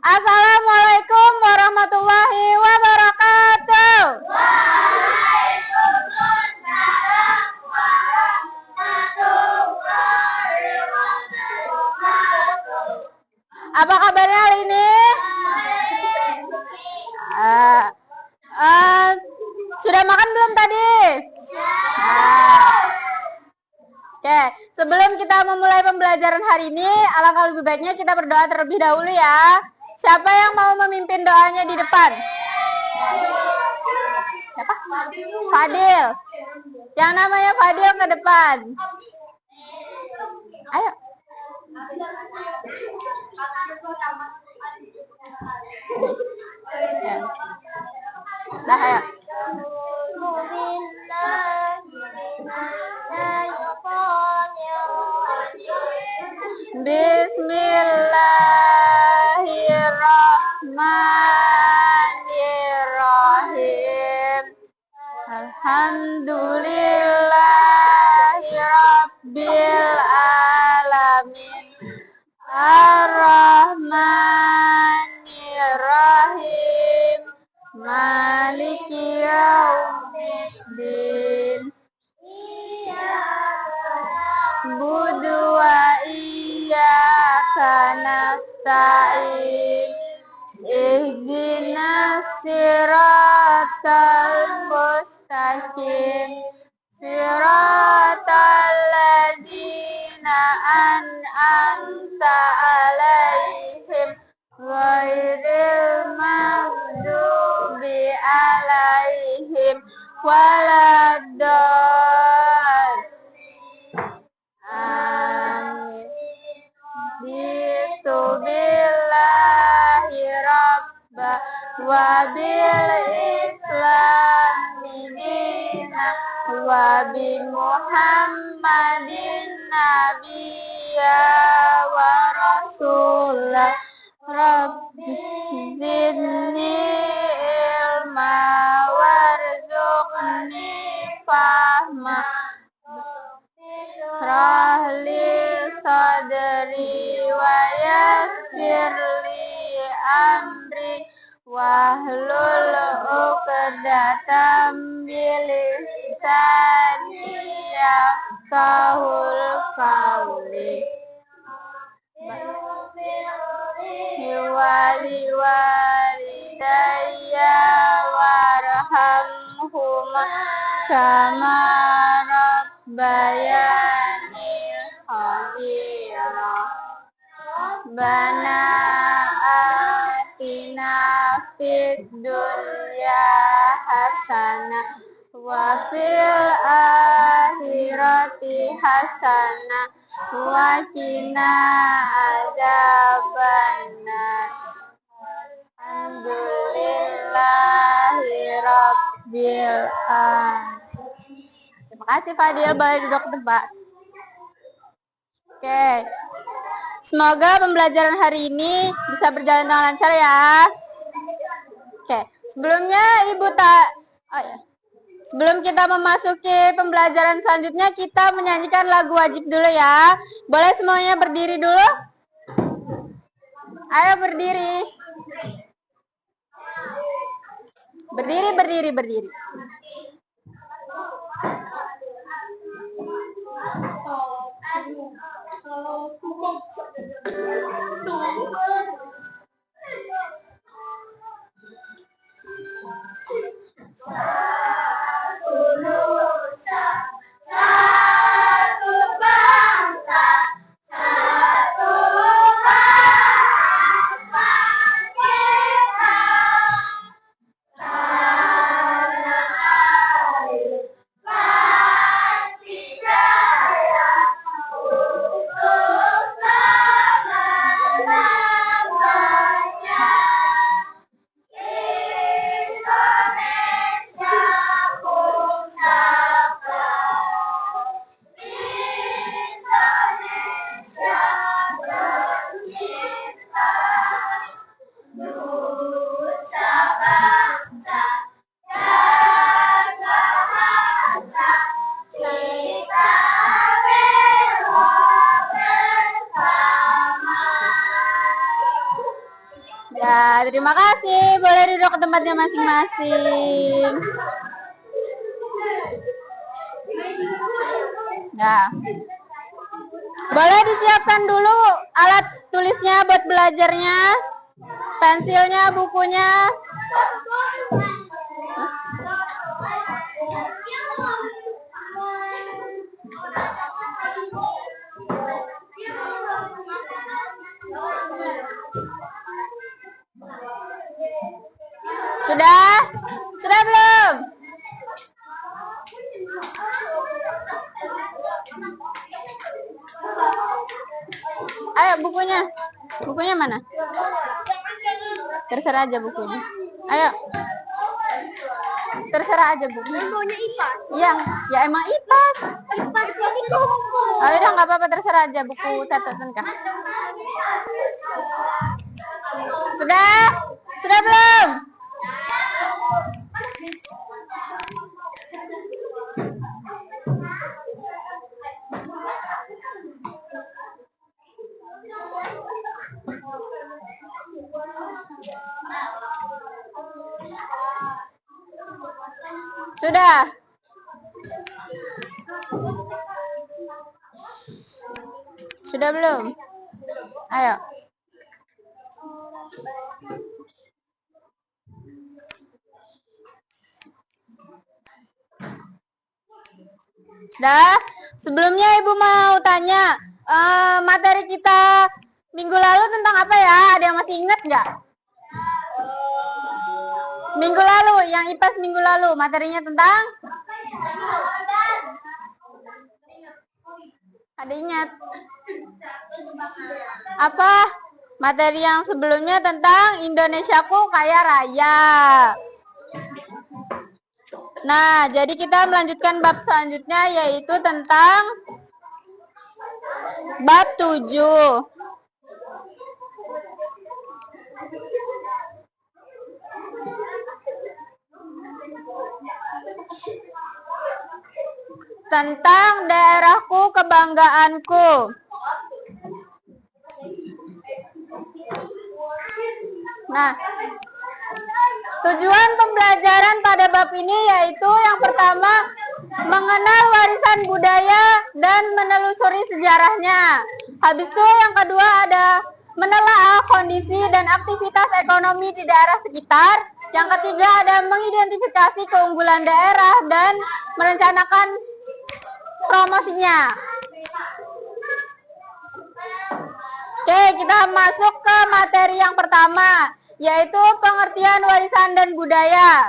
Assalamualaikum warahmatullahi wabarakatuh. Waalaikumsalam warahmatullahi wabarakatuh. Apa kabarnya hari ini? Sudah makan belum tadi? Oke, sebelum kita memulai pembelajaran hari ini, alangkah lebih baiknya kita berdoa terlebih dahulu ya. Siapa yang mau memimpin doanya di depan? Siapa? Fadil. Yang namanya Fadil ke depan. Ayo. Dah, ayo. Bismillahirrahmanirrahim. Alhamdulillahi rabbil alamin. Ar-Rahmanir-Rahim. Maliki yaumiddin. Budu wa iyyaka nasta'in. Ihdinas siratal mustaqim. Siratal ladzina an'amta alaihim ghairil maghdubi alaihim waladdallin. Amin. Bismillahi rabba wa bil islami dina wa bi Muhammadin nabiyya wa rasulah. Rabbi zidni ilma warzuqni fahma. Rahli sadri wa yassirli amri wahlul uqdatam bilisani yafqahul qawli. Wali walidayya warhamhuma kama rabbayani shaghira. Rabbana atina fid dunya hasanah wa fil akhirati hasanah wa qina adzabannar. Alhamdulillahi rabbil alamin. Terima kasih Fadil, boleh duduk ke tempat. Oke. Semoga pembelajaran hari ini bisa berjalan dengan lancar ya. Oke, sebelumnya sebelum kita memasuki pembelajaran selanjutnya, kita menyanyikan lagu wajib dulu ya. Boleh semuanya berdiri dulu? Ayo berdiri. Berdiri. Satu nusa, satu bangsa, satu harapan kita. Tanah air pasti jaya untuk selamanya. Ya, terima kasih. Boleh duduk ke tempatnya masing-masing. Ya. Boleh disiapkan dulu alat tulisnya buat belajarnya. Pensilnya, bukunya. Sudah? Sudah belum? Ayo bukunya. Bukunya mana? Terserah aja bukunya. Ayo. Terserah aja bukunya. Maunya IPA. Yang ya emang IPAS. IPA itu. Oh, udah nggak apa-apa, terserah aja buku catatan kah? Sudah? Sudah belum? Sudah? Sudah belum? Ayo. Dah, sebelumnya Ibu mau tanya, materi kita minggu lalu tentang apa ya? Ada yang masih ingat nggak? Minggu lalu, yang IPAS minggu lalu, materinya tentang? Ada ingat? Apa? Materi yang sebelumnya tentang Indonesiaku Kaya Raya. Nah, jadi kita melanjutkan bab selanjutnya, yaitu tentang bab 7. Tentang daerahku kebanggaanku. Nah, tujuan pembelajaran pada bab ini yaitu yang pertama, mengenal warisan budaya dan menelusuri sejarahnya. Habis itu yang kedua ada menelaah kondisi dan aktivitas ekonomi di daerah sekitar. Yang ketiga ada mengidentifikasi keunggulan daerah dan merencanakan promosinya. Oke, kita masuk ke materi yang pertama, yaitu pengertian warisan dan budaya.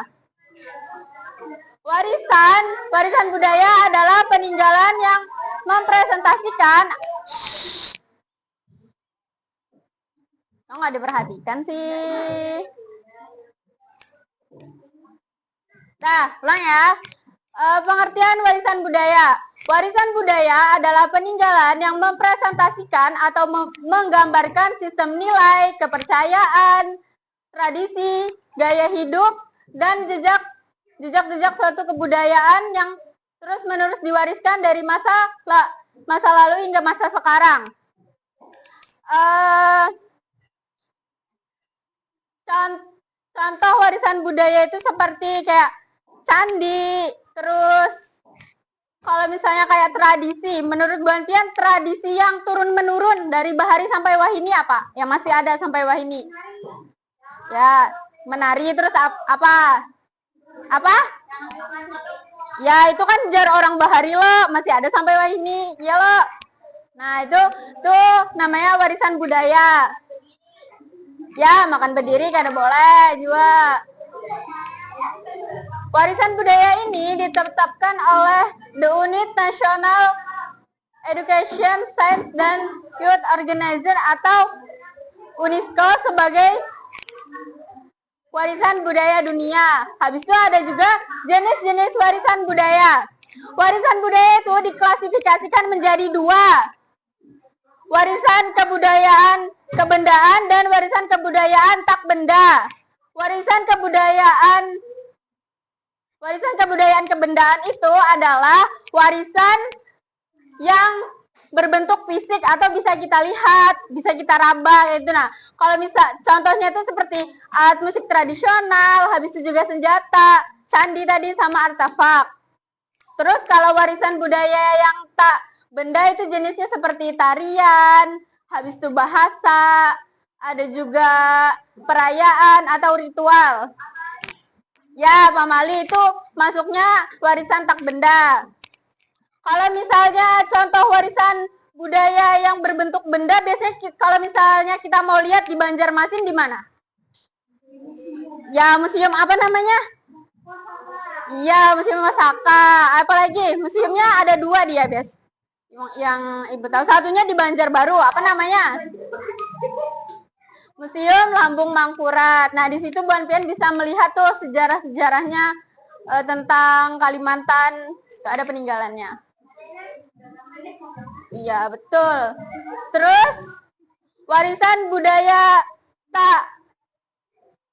Warisan budaya adalah peninggalan yang mempresentasikan. Oh, nggak diperhatikan sih. Nah, ulang ya. Pengertian warisan budaya. Warisan budaya adalah peninggalan yang mempresentasikan atau menggambarkan sistem nilai, kepercayaan, tradisi, gaya hidup, dan jejak suatu kebudayaan yang terus-menerus diwariskan dari masa lalu hingga masa sekarang. Contoh warisan budaya itu seperti kayak candi, terus kalau misalnya kayak tradisi, menurut Bu Anpian tradisi yang turun-menurun dari Bahari sampai Wahini apa? Yang masih ada sampai Wahini? Ya, menari, terus apa? Apa? Ya, itu kan jar orang Bahari lo, masih ada sampai Wahini, ya lo. Nah, itu tuh namanya warisan budaya. Ya, makan berdiri kada boleh juga. Warisan budaya ini ditetapkan oleh The Unit National Education, Science, dan Youth Organizer atau UNESCO sebagai warisan budaya dunia. Habis itu ada juga jenis-jenis warisan budaya. Warisan budaya itu diklasifikasikan menjadi dua. Warisan kebudayaan kebendaan dan warisan kebudayaan tak benda. Warisan kebudayaan kebendaan itu adalah warisan yang berbentuk fisik atau bisa kita lihat, bisa kita raba gitu. Nah, kalau misal contohnya itu seperti alat musik tradisional, habis itu juga senjata, candi tadi sama artefak. Terus kalau warisan budaya yang tak benda itu jenisnya seperti tarian, habis itu bahasa, ada juga perayaan atau ritual. Ya, Pak Mali itu masuknya warisan tak benda. Kalau misalnya contoh warisan budaya yang berbentuk benda, biasanya kalau misalnya kita mau lihat di Banjarmasin di mana? Ya, museum apa namanya? Iya, Museum Masaka. Apalagi museumnya ada 2 dia, Bes. Yang Ibu tahu, satunya di Banjarbaru, apa namanya? Museum Lambung Mangkurat. Nah, di situ Bu Anpian bisa melihat tuh sejarah-sejarahnya tentang Kalimantan. Ada peninggalannya. Iya, betul. Terus warisan budaya tak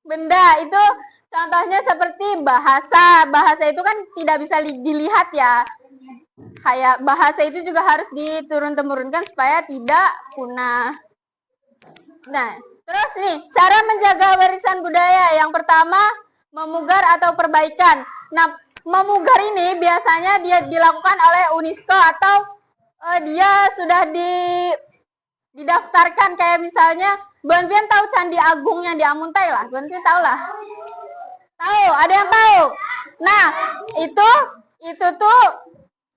benda itu contohnya seperti bahasa. Bahasa itu kan tidak bisa dilihat ya. Kayak bahasa itu juga harus diturun-temurunkan supaya tidak punah. Nah, terus nih, cara menjaga warisan budaya. Yang pertama, memugar atau perbaikan. Nah, memugar ini biasanya dia dilakukan oleh UNESCO atau dia sudah didaftarkan. Kayak misalnya, Bu Anpian tahu Candi Agung yang di Amuntai lah. Bu Anpian tahu lah. Tahu, ada yang tahu. Nah, itu tuh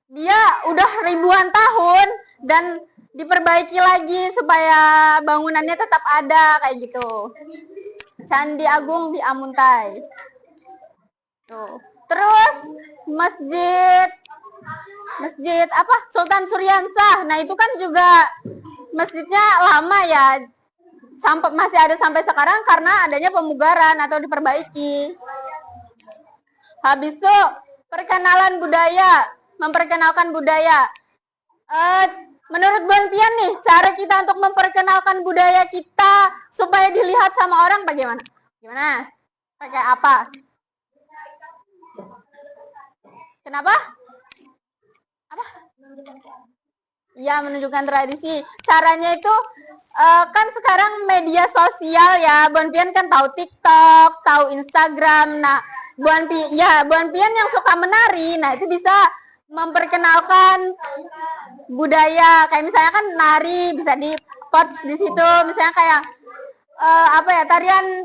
dia udah ribuan tahun dan diperbaiki lagi supaya bangunannya tetap ada kayak gitu. Candi Agung di Amuntai. Tuh. Terus masjid apa? Sultan Suryansah. Nah, itu kan juga masjidnya lama ya. Masih ada sampai sekarang karena adanya pemugaran atau diperbaiki. Habis itu perkenalan budaya, memperkenalkan budaya. Menurut Bu Anpian nih, cara kita untuk memperkenalkan budaya kita supaya dilihat sama orang bagaimana? Gimana? Pakai apa? Kenapa? Apa? Ya, menunjukkan tradisi. Caranya itu kan sekarang media sosial ya. Bu Anpian kan tahu TikTok, tahu Instagram. Nah, Bu Anpian yang suka menari, nah itu bisa memperkenalkan budaya. Kayak misalnya kan nari bisa di-post di situ. Misalnya kayak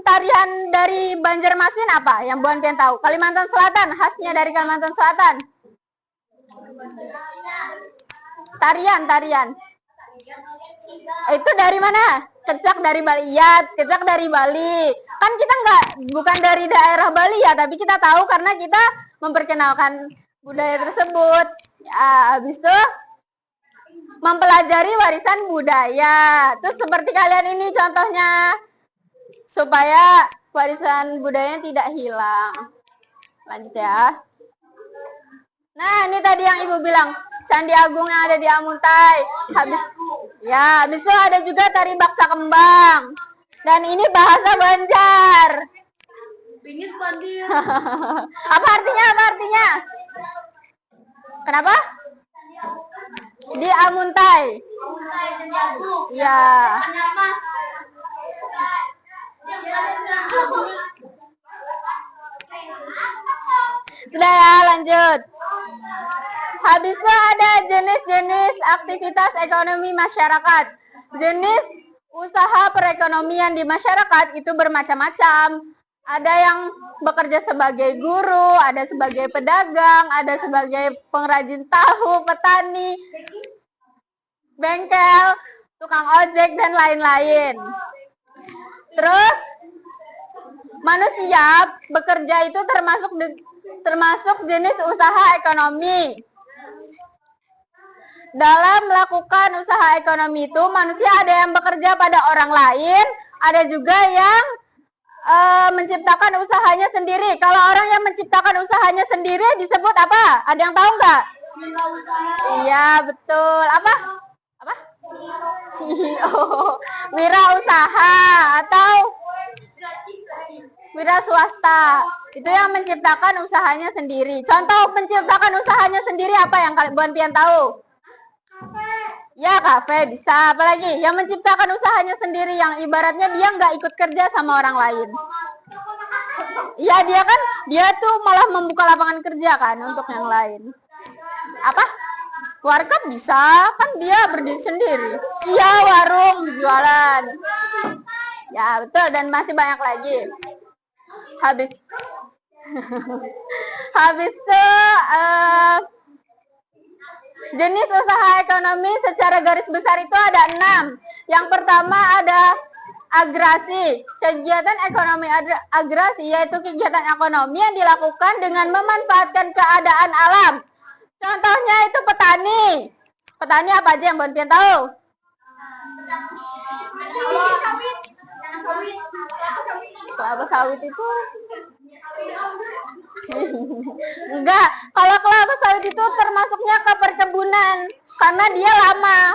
tarian dari Banjarmasin apa yang Bu Anpian tahu? Kalimantan Selatan, khasnya dari Kalimantan Selatan. Tarian. Itu dari mana? Kecak dari Bali. Ya, kecak dari Bali. Kan kita bukan dari daerah Bali ya, tapi kita tahu karena kita memperkenalkan budaya tersebut. Ya, habis itu mempelajari warisan budaya. Terus seperti kalian ini contohnya supaya warisan budaya tidak hilang. Lanjut ya. Nah, ini tadi yang Ibu bilang, Candi Agung yang ada di Amuntai. Habis itu ada juga tari baksa kembang. Dan ini bahasa Banjar. Apa artinya? Kenapa? Di Amuntai. Iya. Sudah ya, lanjut. Habis itu ada jenis-jenis aktivitas ekonomi masyarakat. Jenis usaha perekonomian di masyarakat itu bermacam-macam. Ada yang bekerja sebagai guru, ada sebagai pedagang, ada sebagai pengrajin tahu, petani, bengkel, tukang ojek, dan lain-lain. Terus, manusia bekerja itu termasuk jenis usaha ekonomi. Dalam melakukan usaha ekonomi itu, manusia ada yang bekerja pada orang lain, ada juga yang menciptakan usahanya sendiri. Kalau orang yang menciptakan usahanya sendiri disebut apa? Ada yang tahu nggak? Iya, betul. Apa? CEO. Wirausaha atau wira swasta. Itu yang menciptakan usahanya sendiri. Contoh menciptakan usahanya sendiri apa yang Bu Anpian tahu? Ya, kafe bisa. Apalagi yang menciptakan usahanya sendiri, yang ibaratnya dia nggak ikut kerja sama orang lain. Iya, dia tuh malah membuka lapangan kerja kan untuk yang lain. Apa? Warkop bisa, kan dia berdiri sendiri. Iya, warung jualan. Ya, betul, dan masih banyak lagi. Habis habis itu jenis usaha ekonomi secara garis besar itu ada 6. Yang pertama ada agresi. Kegiatan ekonomi agresi yaitu kegiatan ekonomi yang dilakukan dengan memanfaatkan keadaan alam. Contohnya itu petani. Petani apa aja yang Bonpian tahu? Kelapa sawit itu enggak, kalau kelapa sawit itu termasuknya ke perkebunan karena dia lama.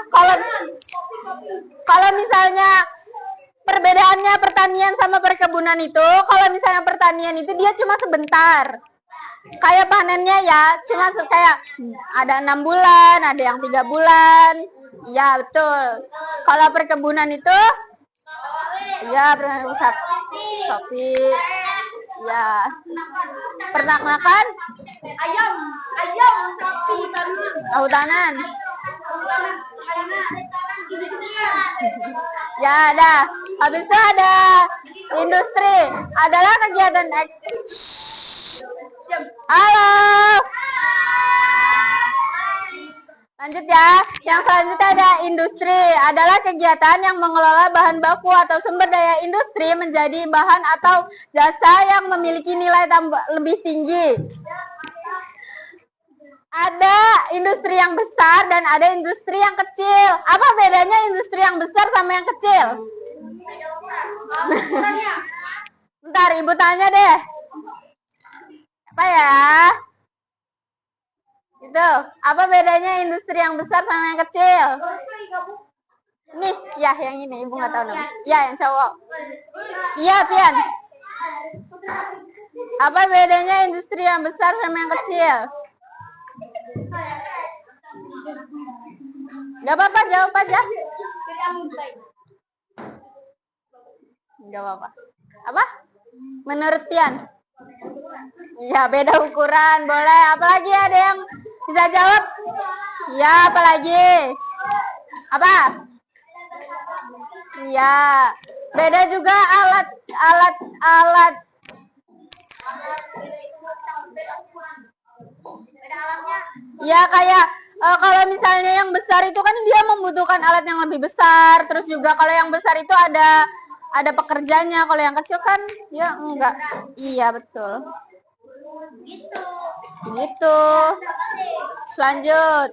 Kalau misalnya perbedaannya pertanian sama perkebunan itu, kalau misalnya pertanian itu dia cuma sebentar. Kayak panennya ya, cuma kayak ada 6 bulan, ada yang 3 bulan. Ya betul. Kalau perkebunan itu, ya sapi, ya peternakan, ayam, sapi, kehutanan. Ya ada. Habis itu ada industri. Adalah kegiatan Halo. Lanjut ya. Yang selanjutnya ada industri. Adalah kegiatan yang mengelola bahan baku atau sumber daya industri menjadi bahan atau jasa yang memiliki nilai tambah lebih tinggi. Ada industri yang besar dan ada industri yang kecil. Apa bedanya industri yang besar sama yang kecil? Bentar, Ibu tanya deh. Apa ya? Itu, apa bedanya industri yang besar sama yang kecil? Nih, ya yang ini, Ibu nggak tahu namanya. Ya, yang cowok. Iya, Pian. Apa bedanya industri yang besar sama yang kecil? Gak apa-apa, jawab aja. Gak apa-apa. Apa? Menurut Pian? Ya, beda ukuran. Boleh. Apalagi ada yang bisa jawab? Ya, apalagi? Apa? Ya. Beda juga alat. Ya, kayak kalau misalnya yang besar itu kan dia membutuhkan alat yang lebih besar. Terus juga kalau yang besar itu ada pekerjanya. Kalau yang kecil kan ya enggak. Iya, betul. Gitu. Selanjut.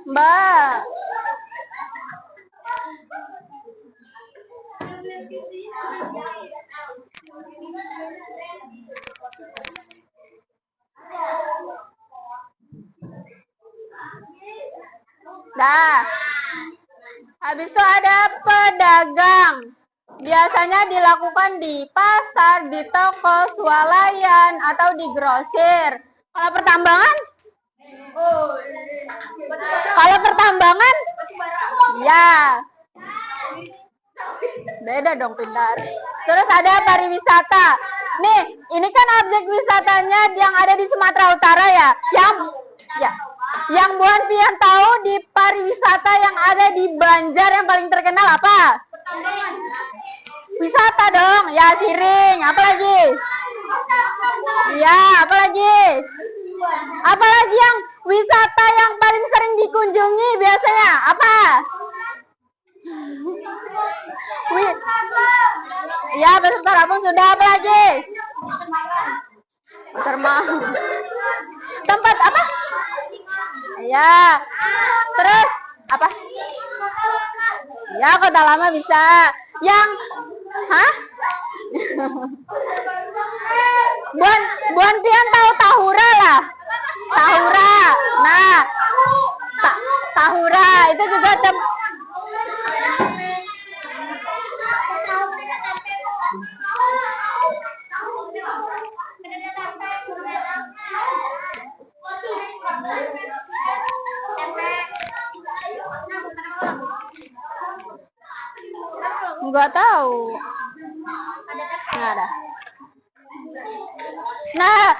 Mbak. Dah. Habis itu ada pedagang. Biasanya dilakukan di pasar, di toko, swalayan, atau di grosir. Kalau pertambangan? Kalau pertambangan? Ya. Beda dong, pintar. Terus ada pariwisata. Nih, ini kan objek wisatanya yang ada di Sumatera Utara ya. Yang Buan Pian tahu di pariwisata yang ada di Banjar yang paling terkenal apa? Wisata dong. Ya, Siring. Apa lagi? Ya, apa lagi? Apalagi yang wisata yang paling sering dikunjungi biasanya? Apa? Ya, beserta Lampung sudah. Apa lagi? Tempat apa? Ya. Terus apa? Ya, Kota Lama bisa. Yang Buan Pian tahu Tahura lah. Tahura. Nah, Tahura itu juga Gak tahu. Nggak ada. Nah,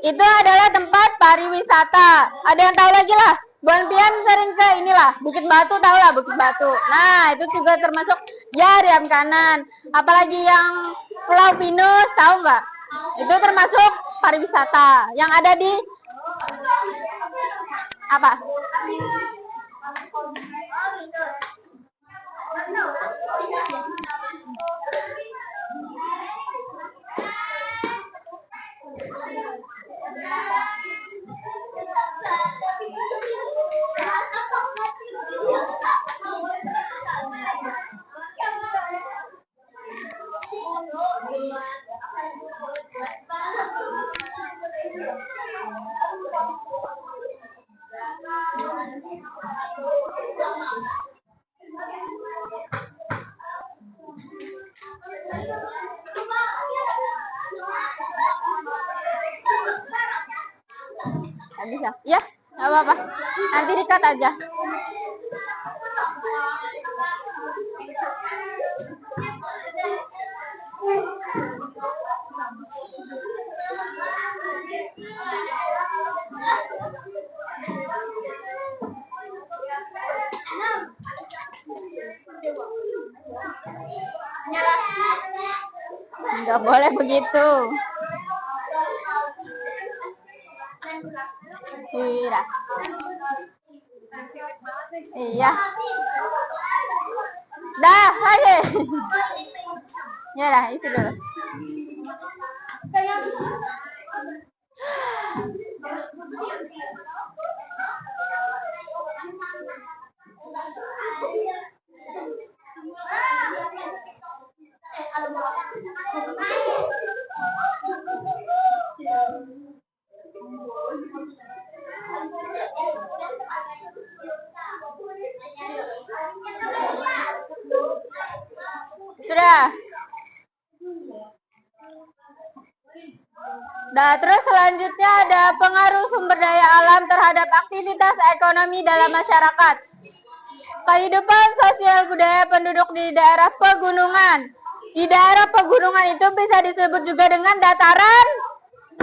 itu adalah tempat pariwisata. Ada yang tahu lagi lah? Buan Pian sering ke inilah, Bukit Batu, tahu lah Bukit Batu. Nah, itu juga termasuk ya di kanan. Apalagi yang Pulau Pinus, tahu nggak? Itu termasuk pariwisata yang ada di apa? Nggak bisa. Ya, nggak apa-apa. Nanti di-cut aja. Nggak boleh begitu. Iya. Iya. Dah, lagi. Ya dah, isi dulu. Sudah. Nah, terus selanjutnya ada pengaruh sumber daya alam terhadap aktivitas ekonomi dalam masyarakat. Kehidupan sosial budaya penduduk di daerah pegunungan. Di daerah pegunungan itu bisa disebut juga dengan dataran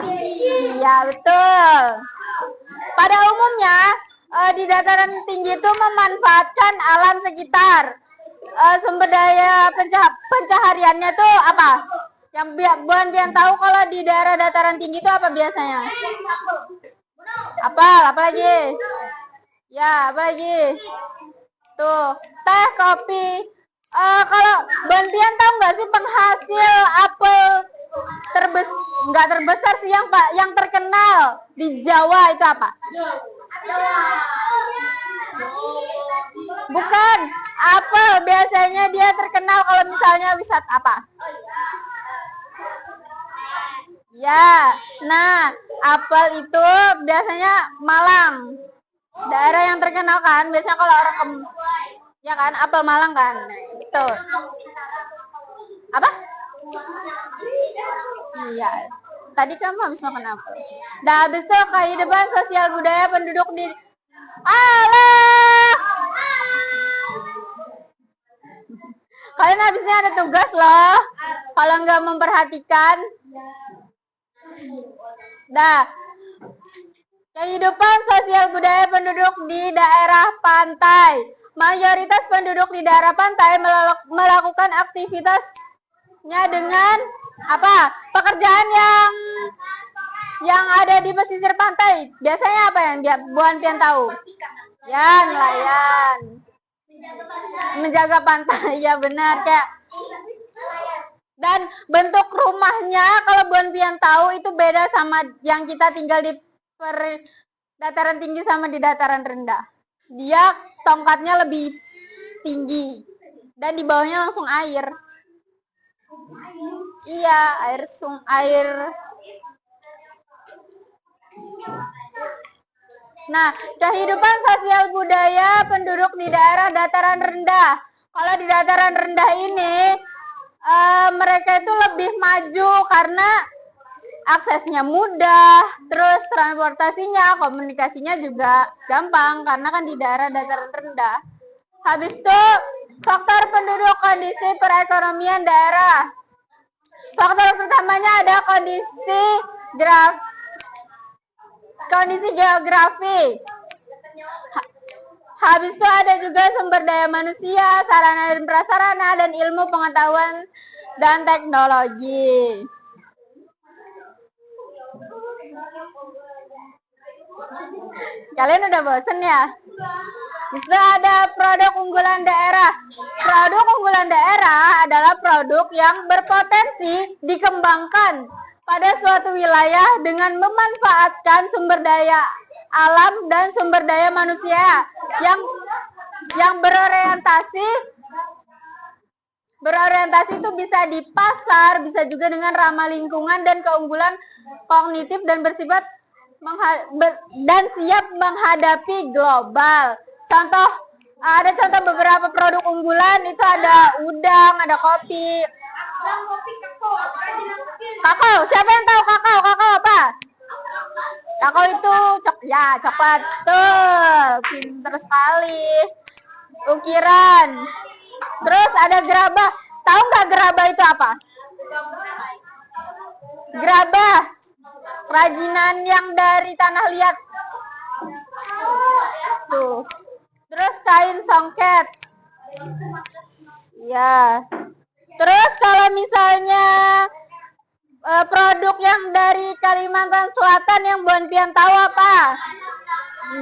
tinggi. Iya, betul. Pada umumnya, di dataran tinggi itu memanfaatkan alam sekitar. Sumber daya pencahariannya tuh apa? Yang Buan Pian tahu kalau di daerah dataran tinggi itu apa biasanya? Apa lagi? Ya, apa lagi? Tuh, teh, kopi. Kalau Buan Pian tahu nggak sih penghasil apel nggak terbesar sih yang terkenal di Jawa itu apa? Bukan, apel biasanya dia terkenal kalau misalnya wisata apa? Ya, nah apel itu biasanya Malang. Daerah yang terkenal kan, biasanya kalau orang ya kan, apel Malang kan. Nah, itu. Apa? Iya. Tadi kamu habis makan apa? Nah, habis itu kehidupan sosial budaya penduduk di Allah. Kalian habisnya ada tugas loh. Kalau nggak memperhatikan. Nah, kehidupan sosial budaya penduduk di daerah pantai. Mayoritas penduduk di daerah pantai melakukan aktivitasnya dengan apa? Pekerjaan yang ada di pesisir pantai. Biasanya apa yang Buan Pian tahu? Ya, nelayan. Menjaga pantai, ya benar kayak. Dan bentuk rumahnya kalau Buan Pian tahu itu beda sama yang kita tinggal di dataran tinggi sama di dataran rendah. Dia tongkatnya lebih tinggi dan di bawahnya langsung air. Iya, air. Nah, kehidupan sosial budaya penduduk di daerah dataran rendah. Kalau di dataran rendah ini mereka itu lebih maju karena aksesnya mudah, terus transportasinya, komunikasinya juga gampang karena kan di daerah dataran rendah. Habis itu Faktor penduduk, kondisi perekonomian daerah. Faktor pertamanya ada kondisi geografi. Habis itu ada juga sumber daya manusia, sarana dan prasarana, dan ilmu pengetahuan dan teknologi. Kalian udah bosen ya? Bisa ada produk unggulan daerah. Produk unggulan daerah adalah produk yang berpotensi dikembangkan pada suatu wilayah dengan memanfaatkan sumber daya alam dan sumber daya manusia yang berorientasi itu bisa di pasar, bisa juga dengan ramah lingkungan dan keunggulan kognitif dan bersifat dan siap menghadapi global. Ada contoh beberapa produk unggulan itu ada udang, ada kopi. Kakao, siapa yang tahu kakao? Kakao apa? Kakao itu coklat. Tuh, pinter sekali. Ukiran. Terus ada gerabah. Tahu nggak gerabah itu apa? Gerabah, kerajinan yang dari tanah liat. Tuh. Terus kain songket. Ya. Terus kalau misalnya produk yang dari Kalimantan Selatan yang Bu Pian tahu apa?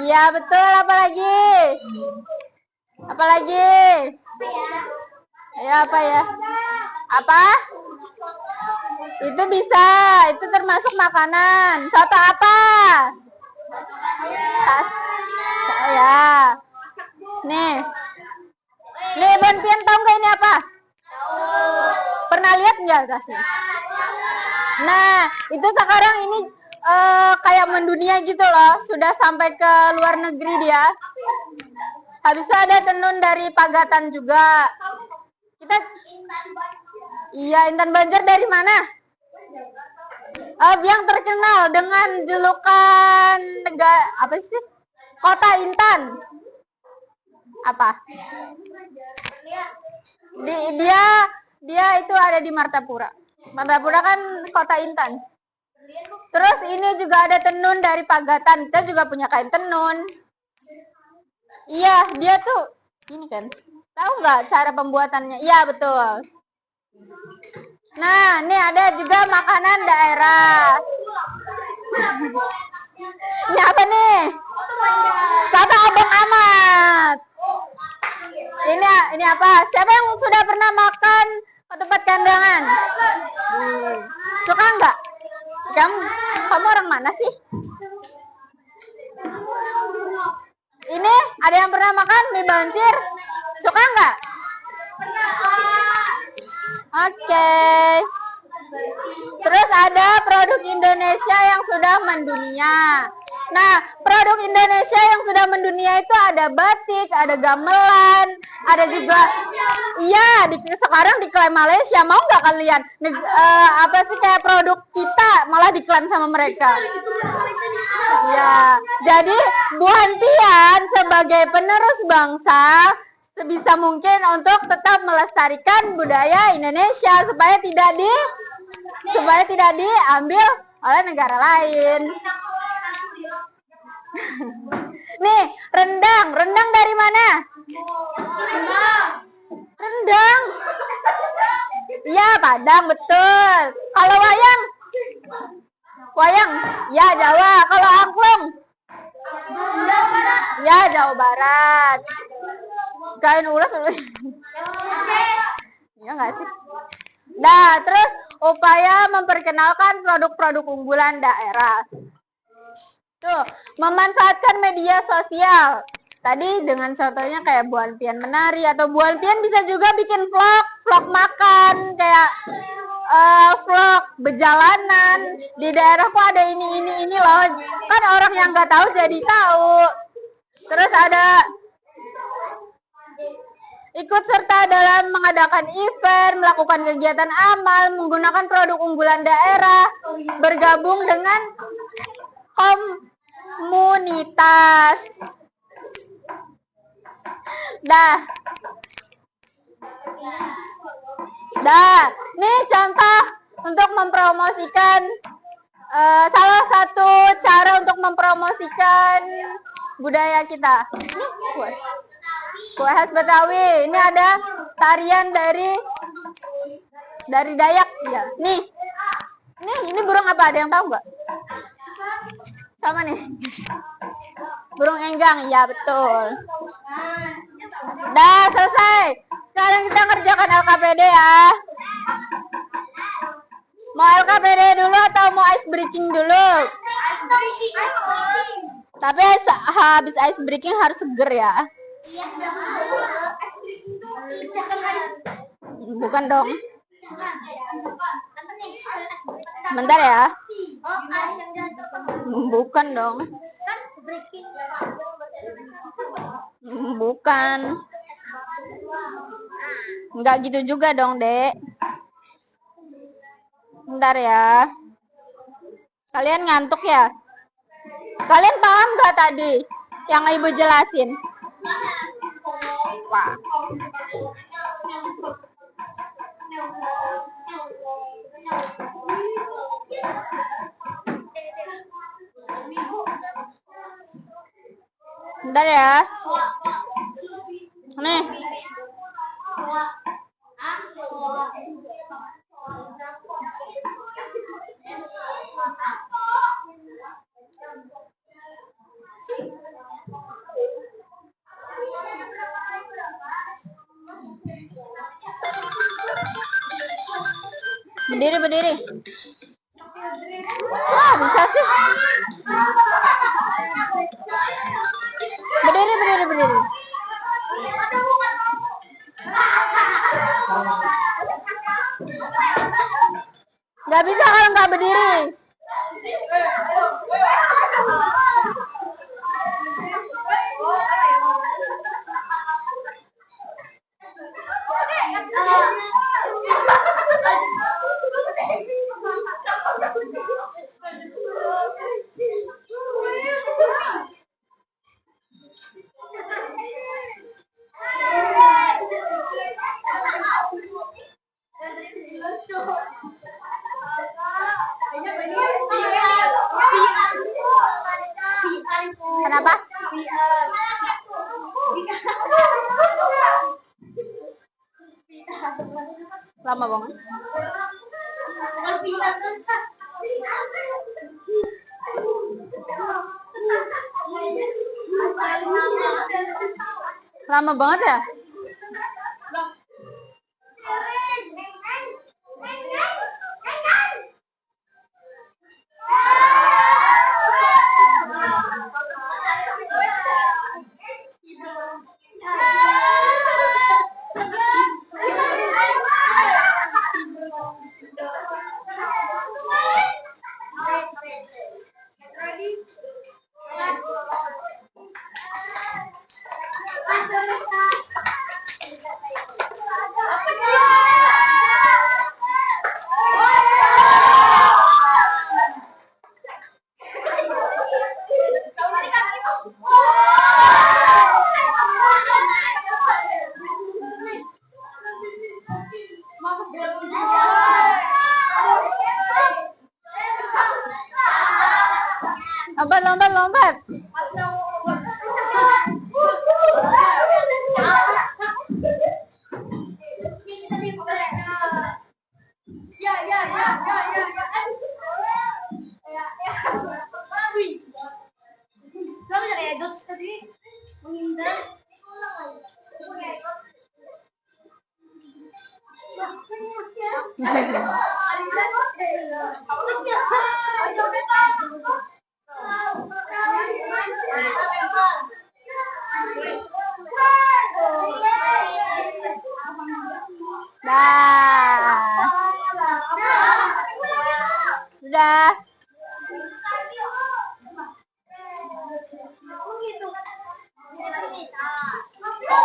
Iya betul, apalagi? Ya apa ya? Apa? Itu bisa, itu termasuk makanan. Soto apa? Ya. Nih Bu Pian tahu nggak ini apa? Pernah lihat nggak tasnya? Nah, itu sekarang ini kayak mendunia gitu loh. Sudah sampai ke luar negeri dia. Habis itu ada tenun dari Pagatan juga. Iya, Intan Banjar dari mana? Yang terkenal dengan julukan apa sih? Kota Intan. Apa? Dia itu ada di Martapura. Martapura kan kota Intan. Terus ini juga ada tenun dari Pagatan. Kita juga punya kain tenun. Iya, dia tuh ini kan. Tahu nggak cara pembuatannya? Iya, betul. Nah, ini ada juga makanan daerah. Ini apa nih? Soto Abang Ahmad. Ini apa? Siapa yang sudah pernah makan ke tempat kandangan? Suka nggak? Kamu orang mana sih? Ini ada yang pernah makan mie bancir? Suka nggak? Oke. Terus ada produk Indonesia yang sudah mendunia. Nah, produk Indonesia yang sudah mendunia itu ada batik, ada gamelan, ada juga, iya, sekarang diklaim Malaysia. Mau nggak kalian? Apa sih kayak produk kita malah diklaim sama mereka? Ya, jadi Bu Hantian sebagai penerus bangsa sebisa mungkin untuk tetap melestarikan budaya Indonesia supaya tidak diambil oleh negara lain. Nih, rendang dari mana? Rendang. Iya, Padang, betul. Kalau wayang, ya Jawa. Kalau angklung, ya Jawa Barat. Kain ulas, ya nggak sih? Nah, terus upaya memperkenalkan produk-produk unggulan daerah. Tuh, memanfaatkan media sosial. Tadi dengan contohnya kayak Bu Pian menari, atau Bu Pian bisa juga bikin vlog makan, kayak vlog berjalanan. Di daerahku ada ini loh. Kan orang yang nggak tahu jadi tahu. Terus ada ikut serta dalam mengadakan event, melakukan kegiatan amal, menggunakan produk unggulan daerah, bergabung dengan komunitas. Nah, Dah, nih contoh untuk mempromosikan salah satu cara untuk mempromosikan budaya kita. Nih, kue khas Betawi. Ini ada tarian dari Dayak ya. Nih, ini burung apa? Ada yang tahu nggak? Sama nih. Burung enggang, ya betul. Dah selesai. Sekarang kita kerjakan LKPD ya. Mau LKPD dulu atau mau ice breaking dulu? Tapi habis ice breaking harus seger ya. Iya, Bukan dong. Sebentar ya. Bukan dong. Bukan. Enggak gitu juga dong, Dek. Bentar ya. Kalian ngantuk ya? Kalian paham nggak tadi yang Ibu jelasin? Wah. Bentar ya. Nih. Berdiri. Wah, bisa sih. Berdiri. Nggak bisa kalau nggak berdiri. Kenapa? Lama banget. Lama banget ya? Lompat. Sudah.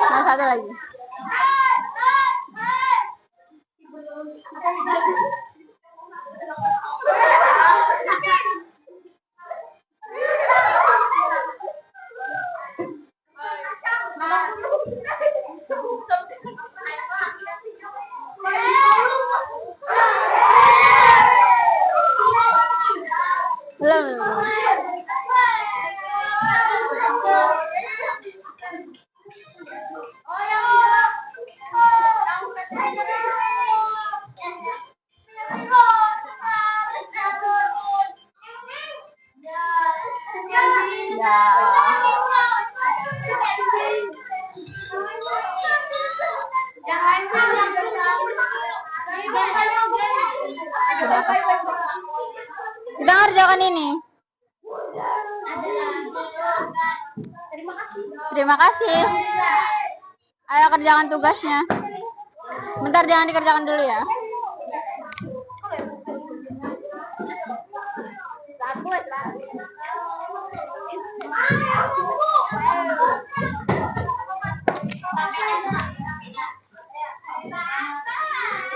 Nah, satu lagi. Kita ngerjakan ini. Terima kasih. Ayo kerjakan tugasnya. Bentar, jangan dikerjakan dulu ya.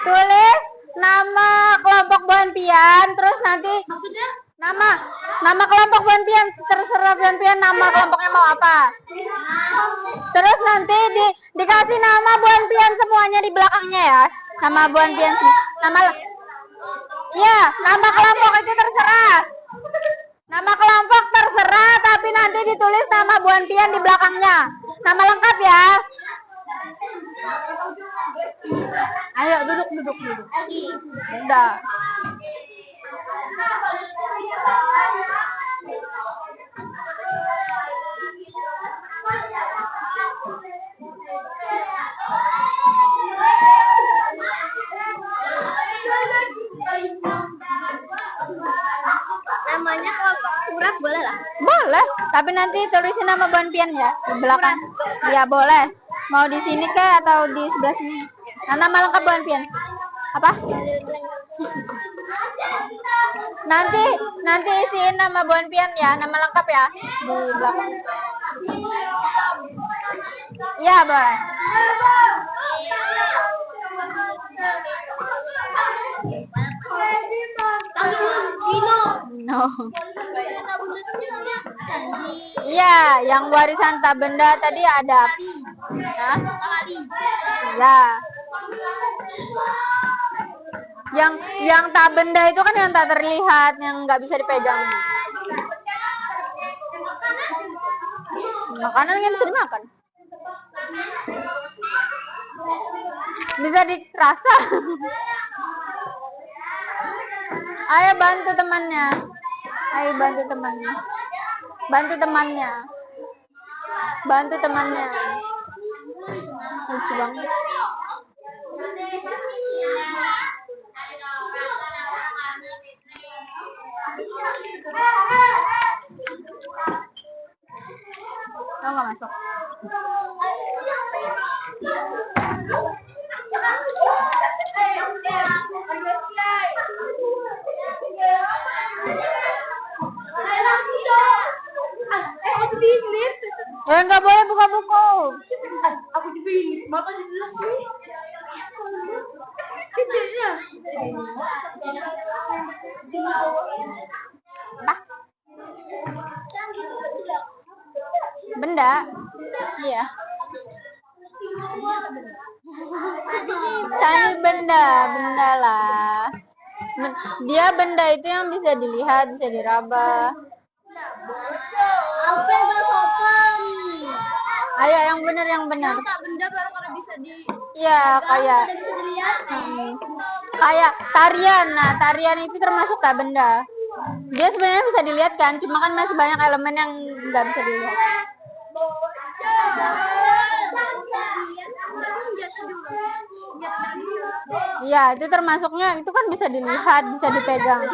Tulis nama kelompok Buan Pian, terus nanti nama kelompok Buan Pian, terserah Buan Pian nama kelompoknya mau apa. Terus nanti dikasih nama Buan Pian semuanya di belakangnya ya. Nama Buan Pian, nama kelompok itu terserah. Nama kelompok terserah, tapi nanti ditulis nama Buan Pian di belakangnya. Nama lengkap ya. Ayo duduk. Udah. Namanya kelompok surat boleh lah. Boleh, tapi nanti tulisin nama Buan Pian ya di belakang. Ya boleh. Mau di sini kah atau di sebelah sini? Nah, nama lengkap Buan Pian. Apa? Nanti isiin nama Buan Pian ya, nama lengkap ya di belakang. Iya, boleh. No. Iya, yang warisan tak benda tadi ada api. Hah? Iya. Yang tak benda itu kan yang tak terlihat, yang nggak bisa dipegang. Makanan yang bisa dimakan. Bisa dirasa. Ayo bantu temannya. Bantu temannya. Lucu banget. Oh, nggak masuk. Nggak boleh buka buku. Aku juga ini, makanya jelas nih. Kecilnya. Apa? Benda. Iya. Tadi benda lah. Dia benda itu yang bisa dilihat, bisa diraba. Ayo yang benar. Benda baru kalau bisa di. Iya, kayak tarian. Nah, tarian itu termasuk tak benda. Dia sebenarnya bisa dilihat kan, cuma kan masih banyak elemen yang nggak bisa dilihat. Iya, itu termasuknya, itu kan bisa dilihat, bisa dipegang.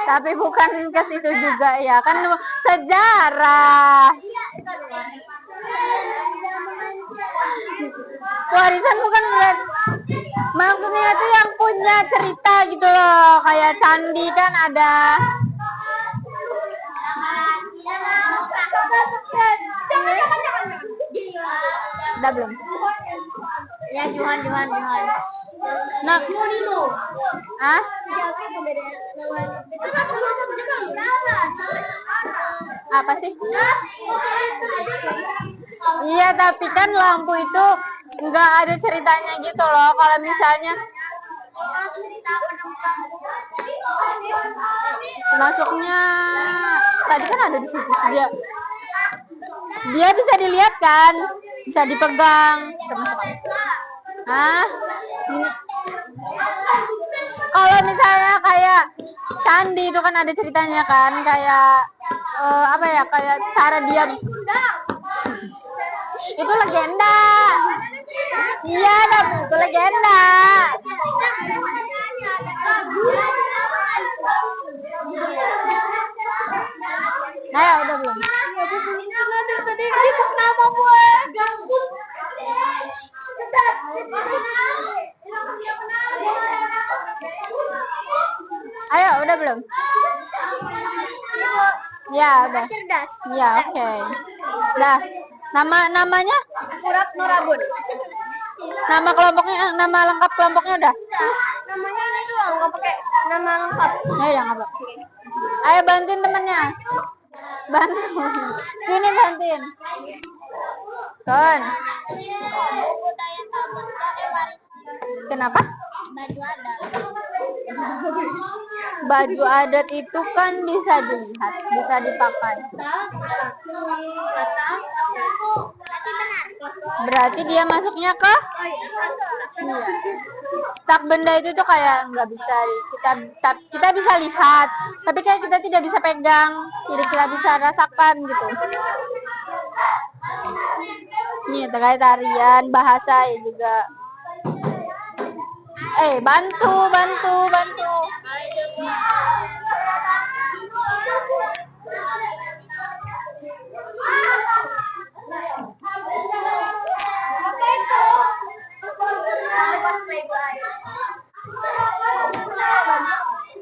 Tapi bukan ke situ juga ya, kan sejarah. Warisan bukan berarti, maksudnya itu yang punya cerita gitu loh, kayak candi kan ada. Udah belum? Ya, Johan. Nah, ah? Apa sih? Iya, tapi kan lampu itu nggak ada ceritanya gitu loh. Kalau misalnya Masuknya tadi kan ada di situ dia bisa dilihat kan, bisa dipegang. Kalau misalnya kayak candi itu kan ada ceritanya kan, kayak apa ya, kayak cara dia itu legenda. Iya, itu legenda. Ayo, udah belum? Tadi sibuk nama gue. Ayo, udah belum? Ya, udah. Cerdas. Ya, oke. Dah. Namanya? Murad Nurabun. Nama kelompoknya, nama lengkap kelompoknya udah? Namanya ini doang, nggak pakai nama lengkap. Ya, nggak apa. Ayo bantuin temennya. Bantu. Sini bantuin. Kon. Kenapa? Baju adat. Baju adat itu kan bisa dilihat, bisa dipakai. Berarti dia masuknya ke? Iya. Tak benda itu tuh kayak nggak bisa kita bisa lihat, tapi kayak kita tidak bisa pegang, tidak kita bisa rasakan gitu. Nih terkait tarian, bahasa ya juga. Bantu.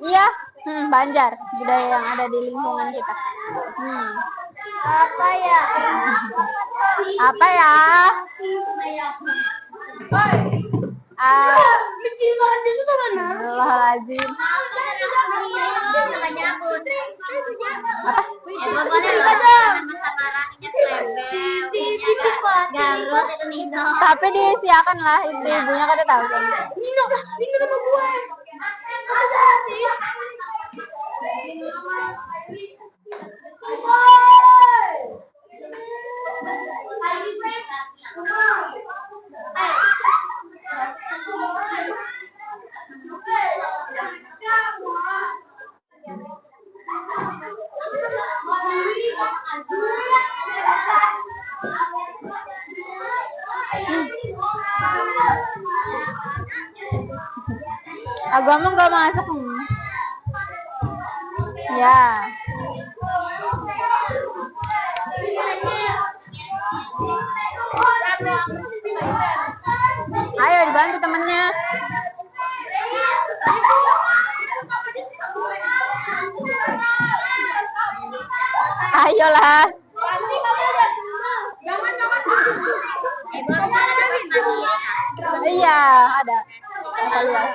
Iya, Banjar, budaya yang ada di lingkungan kita. Apa ya? Apa ya? Kecil banget itu tuh mana? Astagfirullahaladzim. Namanya Putri. Apa? Garut itu Nino. Tapi disiakan lah, itu ibunya kada tahu kan. Nino nama gue. Agama nggak masuk. Ya. Ayo dibantu temennya. Ayolah. Iya, ada. Apa luas?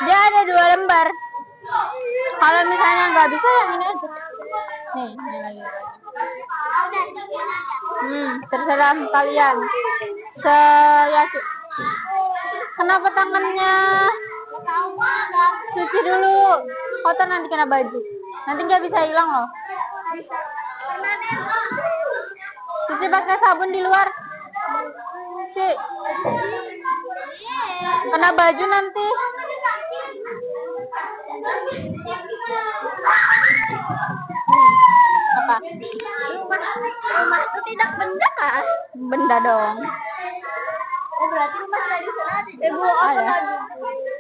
Dia ada 2 lembar. Kalau misalnya nggak bisa yang ini aja. Nih, ini lagi. Terserah kalian. Seyakin. Kenapa tangannya? Cuci dulu. Kotor nanti kena baju. Nanti nggak bisa hilang loh. Cuci pakai sabun di luar. Kena baju nanti. Apa? Rumah itu tidak benda kan? Benda dong. Berarti rumah dari sana Ada.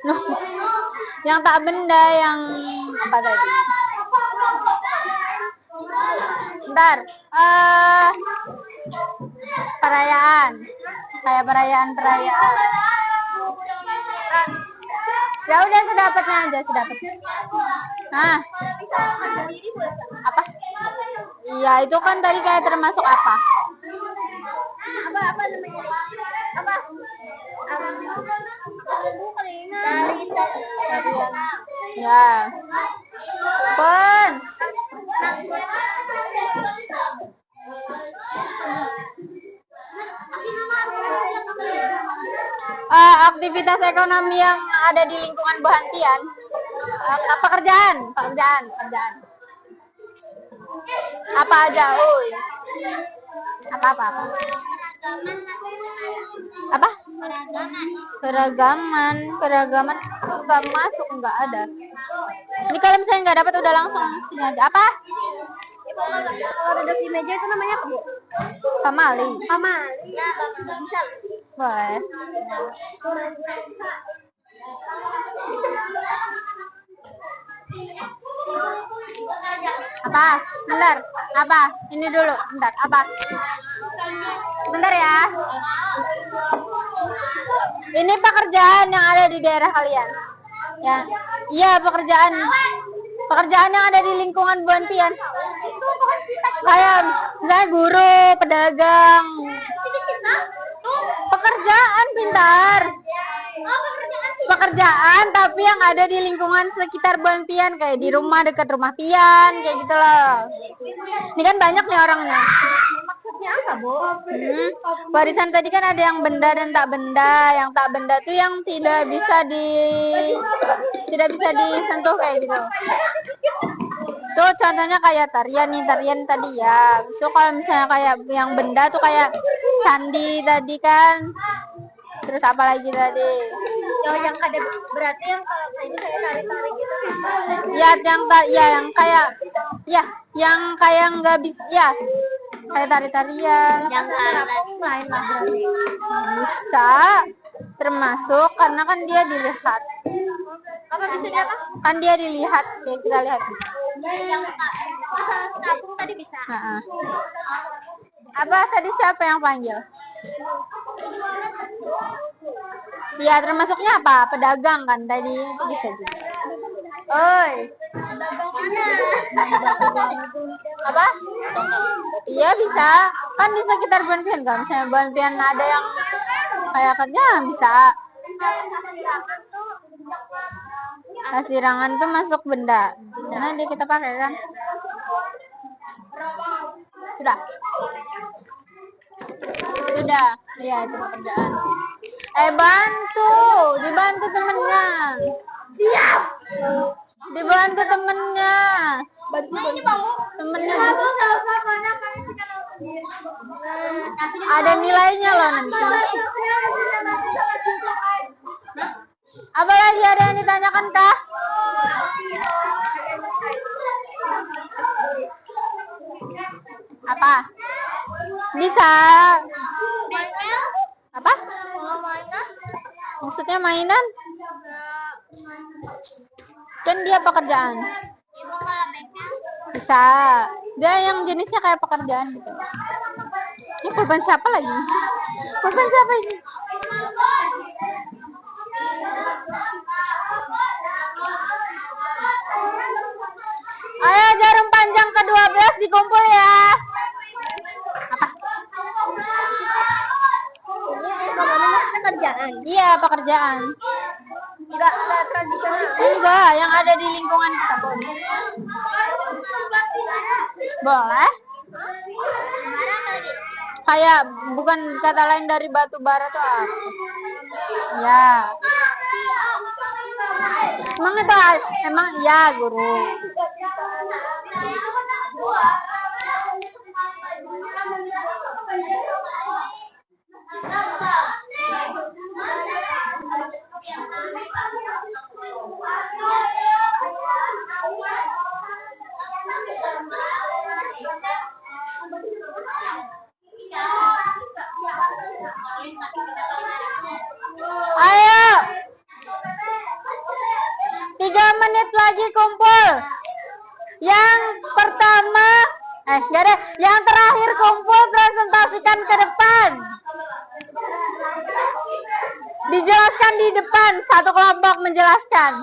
No. Yang tak benda yang apa tadi? Bentar. Perayaan. Kayak perayaan. Ya udah sedapatnya aja, sedapatnya. Nah, apa? Iya, itu kan tadi kayak termasuk apa? Apa namanya? Apa? Tarian. Ya. Pun. Aktivitas ekonomi yang ada di lingkungan Bohantian. Pekerjaan. Apa aja, uy. Apa? Apa? Keragaman nggak masuk, nggak ada. Ini kalau misalnya nggak dapat udah langsung sini aja. Apa? Kalau duduk di meja itu namanya apa, Bu? Pamali. Ya, bisa. Boleh. Apa? Bentar. Apa? Ini dulu. Bentar. Apa? Bentar ya. Ini pekerjaan yang ada di daerah kalian. Ya. Iya, pekerjaan yang ada di lingkungan Bohantian. Kayak misalnya guru, pedagang. Pekerjaan, pintar. Pekerjaan tapi yang ada di lingkungan sekitar Bohantian, kayak di rumah, dekat rumah Pian, kayak gitu loh. Ini kan banyak nih orangnya. Maksudnya apa, Bu? Warisan tadi kan ada yang benda dan tak benda. Yang tak benda tuh yang tidak bisa disentuh kayak gitu. Tuh contohnya kayak tarian tadi ya. So kalau misalnya kayak yang benda tuh kayak candi tadi kan. Terus apa lagi tadi? Yang ada berarti yang kalau kayak gitu kayak tari-tari gitu kan? Ya yang kayak nggak bisa ya. Kayak tari-tarian. Yang terapung lain lah berarti. Bisa termasuk karena kan dia dilihat. Apa bisa apa? Kan dia dilihat, kayak kita lihat gitu. Yang terapung tadi bisa. Apa tadi siapa yang panggil? Ya termasuknya apa? Pedagang kan tadi, itu bisa juga. Oi. Apa? Iya bisa. Kan di sekitar Bohantian kan. Misalnya Bohantian ada yang kayak kerja bisa. Kasirangan tuh masuk benda. Karena dia kita pakai kan. Sudah. Iya itu pekerjaan. Dibantu temennya. Diam. Dibantu temennya. Temennya. Ada nilainya loh nanti. Apa lagi ada yang ditanyakan kah? Apa? Bisa. Apa? Maksudnya mainan? Kan dia pekerjaan. Bisa. Dia yang jenisnya kayak pekerjaan gitu. Ini korban siapa lagi? Korban siapa ini? Ayo jarum panjang ke-12 dikumpul ya. Apa? Pekerjaan. Iya, pekerjaan. Enggak tradisional. Enggak, yang ada di lingkungan kita. Boleh. Kayak bukan kata lain dari batu bara tuh apa? Ya. Emang iya guru. Ayo. 3 menit lagi kumpul. Yang pertama, enggak deh. Yang terakhir kumpul presentasikan ke depan. Dijelaskan di depan, satu kelompok menjelaskan.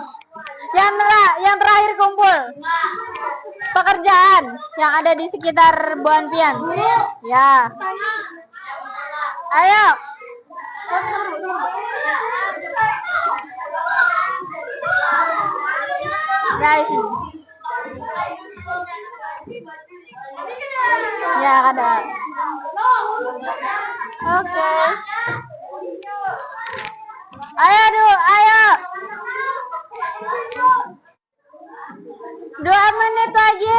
Yang terakhir kumpul. Pekerjaan yang ada di sekitar Bu Anpian. Ya. Ayo. Guys. Ya, ada. Oke. Ayo. 2 menit lagi.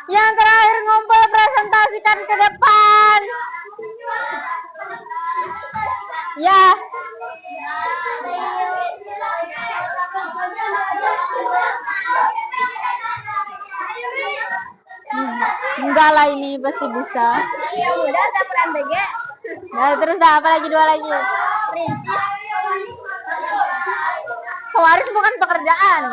Yang terakhir ngumpul presentasikan ke depan. Ya. Enggak lah, ini pasti bisa. Udah ada peran BG. Nah, terus apa lagi, 2 lagi. Pewaris bukan pekerjaan.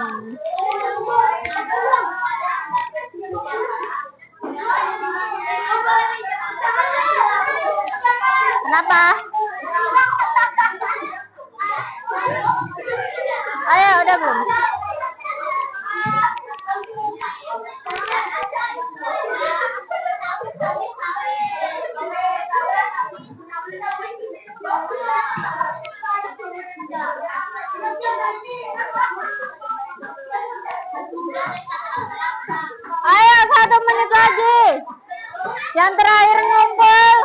Kenapa? Ayo, udah belum? Ayo, 1 menit lagi. Yang terakhir ngumpul.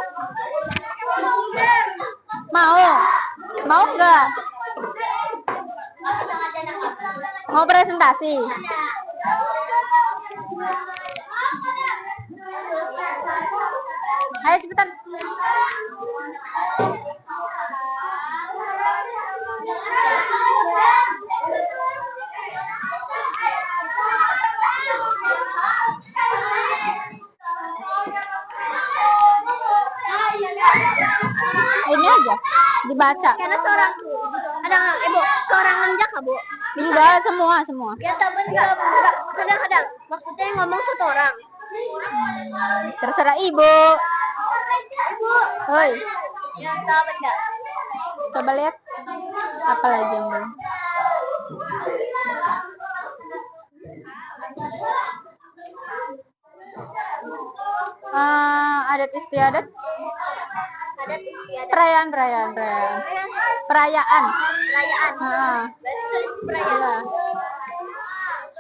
Mau nggak? Mau presentasi? Ayo cepetan. Ini aja dibaca. Karena seorang ada ibu seorang nenjak Bu. Enggak, semua. Ya tapi kadang-kadang maksudnya yang ngomong satu orang. Terserah ibu. Ibu. Hoi. Ya tahu benda. Coba lihat apa lagi yang belum. Adat istiadat. Adat istiadat. Perayaan. Perayaan. Iya.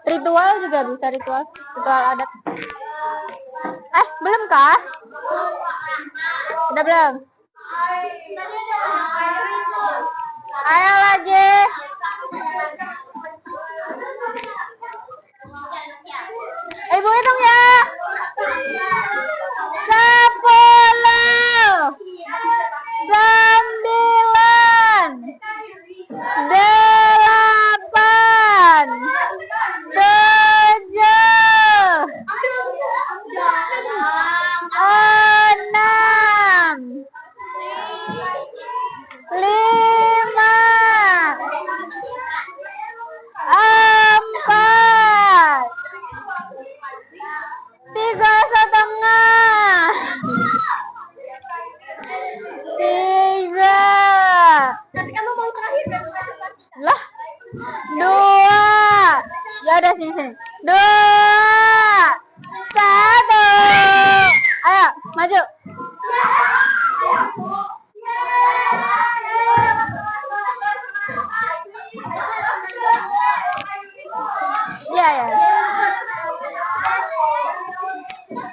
Ritual juga bisa, ritual adat. Belum kah? Udah belum? Ayo lagi. Ibu hitung ya. 10, 9, 8, 7, 6, 5, 4, 3,5, 3. Tapi kamu mau terakhir kan? Lah. 2. Ya udah sini. 2, 1. Ayo, maju. Iya ya.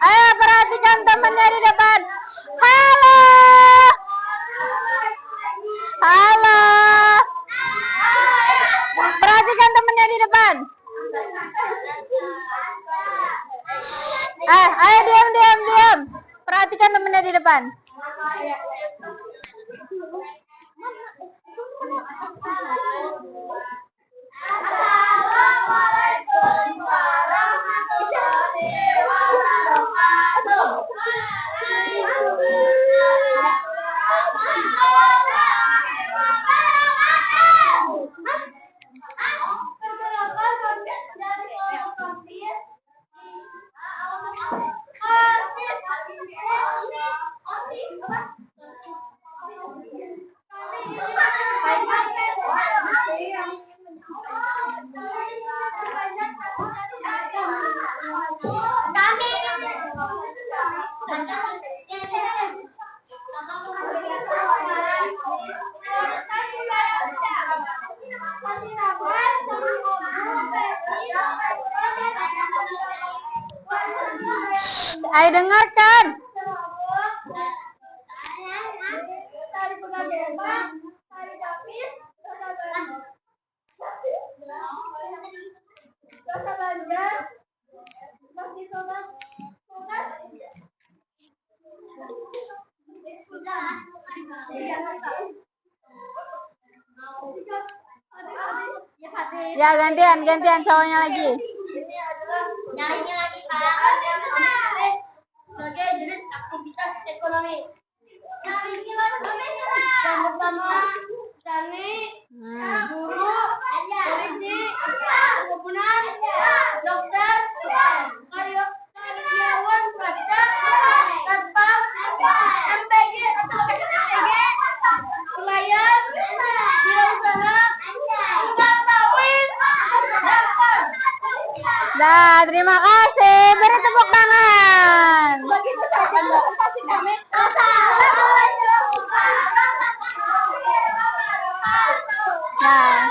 Ayo perhatikan temannya di depan. Halo. Perhatikan temennya di depan. Ayo diam. Perhatikan temennya di depan. Assalamualaikum warahmatullahi wabarakatuh. Ayo dengarkan. Ya gantian cowoknya lagi. Nyarinya lagi Pak. Sebagai jenis aktivitas ekonomi. Yang pertama, tani, guru, polisi, perkebunan, dokter, karyawan swasta, satpam, MPG, pelayan, wirausaha, tukang sawit, dokter. Dah, terima kasih. Beri tepuk tangan. Nah,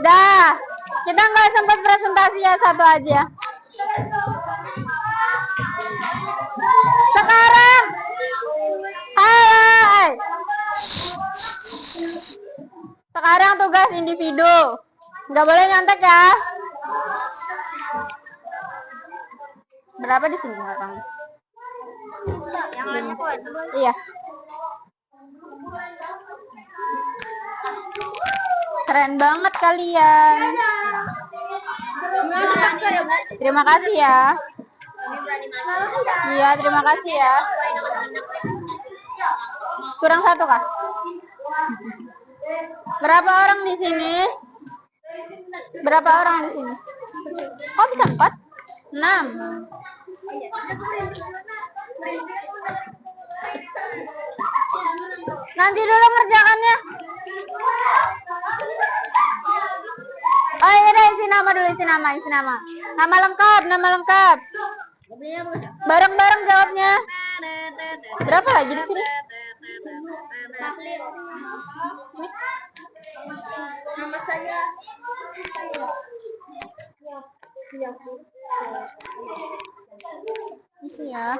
dah. Kita nggak sempat presentasi ya, satu aja. Sekarang, halo. Sekarang tugas individu. Nggak boleh nyontek ya. Berapa di sini orang? Yang lainnya kok? Iya. Keren banget kalian. Terima kasih ya. Iya, terima kasih ya. Kurang satu kah? Berapa orang di sini? Berapa orang di sini? Oh, bisa 4? 6. Nanti dulu ngerjakannya. Oh iya, isi nama dulu, isi nama. Nama lengkap. Bareng-bareng jawabnya. Berapa lagi di sini? Nama saya Isi ya.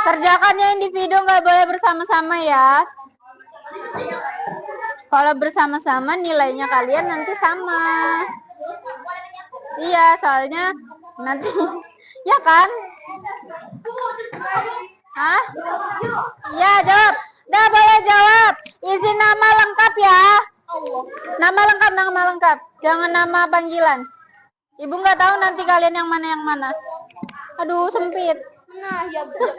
Kerjakannya individu, nggak boleh bersama-sama ya. Kalau bersama-sama nilainya kalian nanti sama. Iya, soalnya nanti ya kan? Hah? Iya, jawab. Dah boleh jawab. Isi nama lengkap ya. Nama lengkap. Jangan nama panggilan. Ibu nggak tahu nanti kalian yang mana. Aduh, sempit. Nah, ya betul.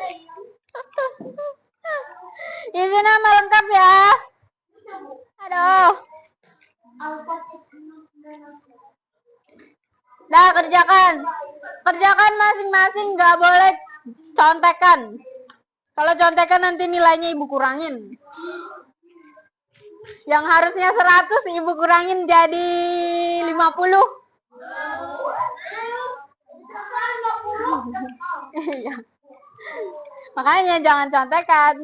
Isi nama lengkap ya. Aduh. Dah, kerjakan masing-masing, nggak boleh contekan. Kalau contekan nanti nilainya ibu kurangin. Yang harusnya 100 ibu kurangin jadi 50. Iya. Makanya jangan contekan.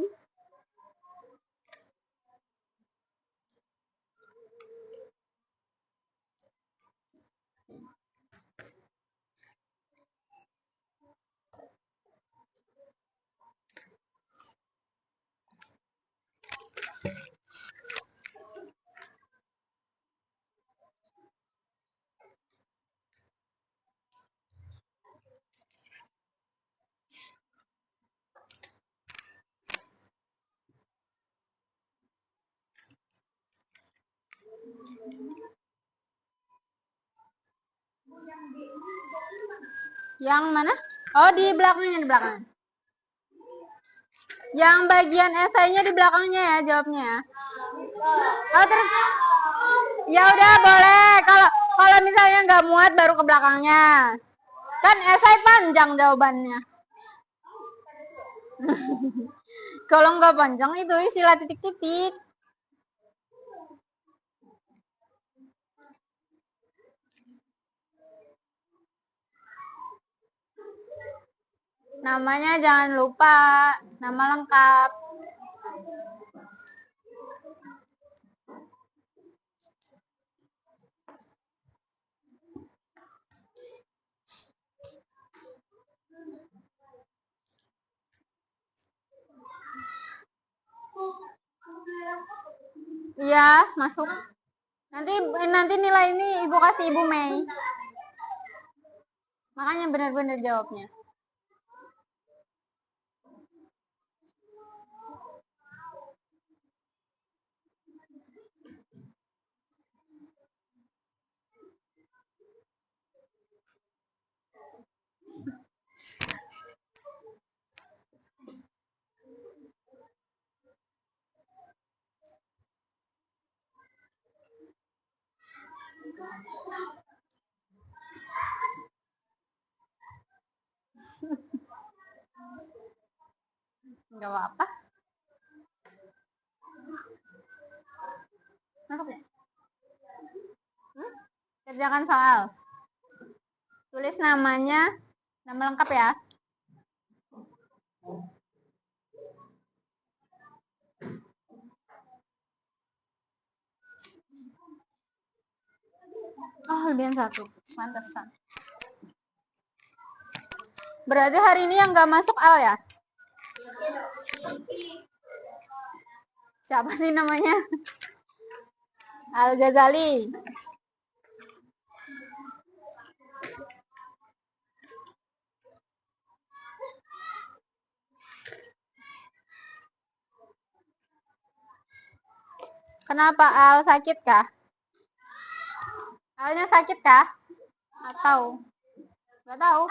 Yang mana? Oh, di belakangnya. Yang bagian esainya di belakangnya ya jawabnya ya. Oh, terus ya udah boleh. Kalau misalnya nggak muat baru ke belakangnya. Kan esai panjang jawabannya. Kalau nggak panjang itu istilah titik-titik. Namanya jangan lupa, nama lengkap. Iya, masuk. Nanti nilai ini Ibu kasih Ibu Mei. Makanya benar-benar jawabnya. Enggak apa-apa. Kerjakan soal. Tulis namanya, nama lengkap ya. Oh, lebihan 1. Pantesan. Berarti hari ini yang nggak masuk Al ya? Siapa sih namanya? Al Ghazali. Kenapa Al sakit kah? Alnya sakit kah? Atau nggak tahu?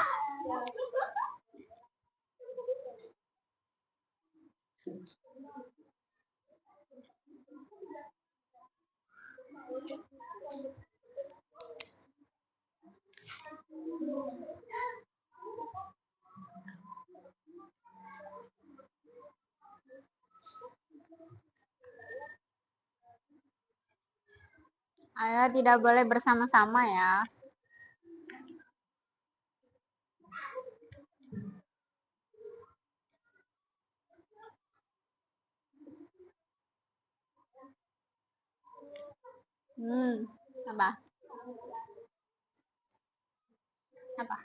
Ayo tidak boleh bersama-sama ya. Apa? Apa?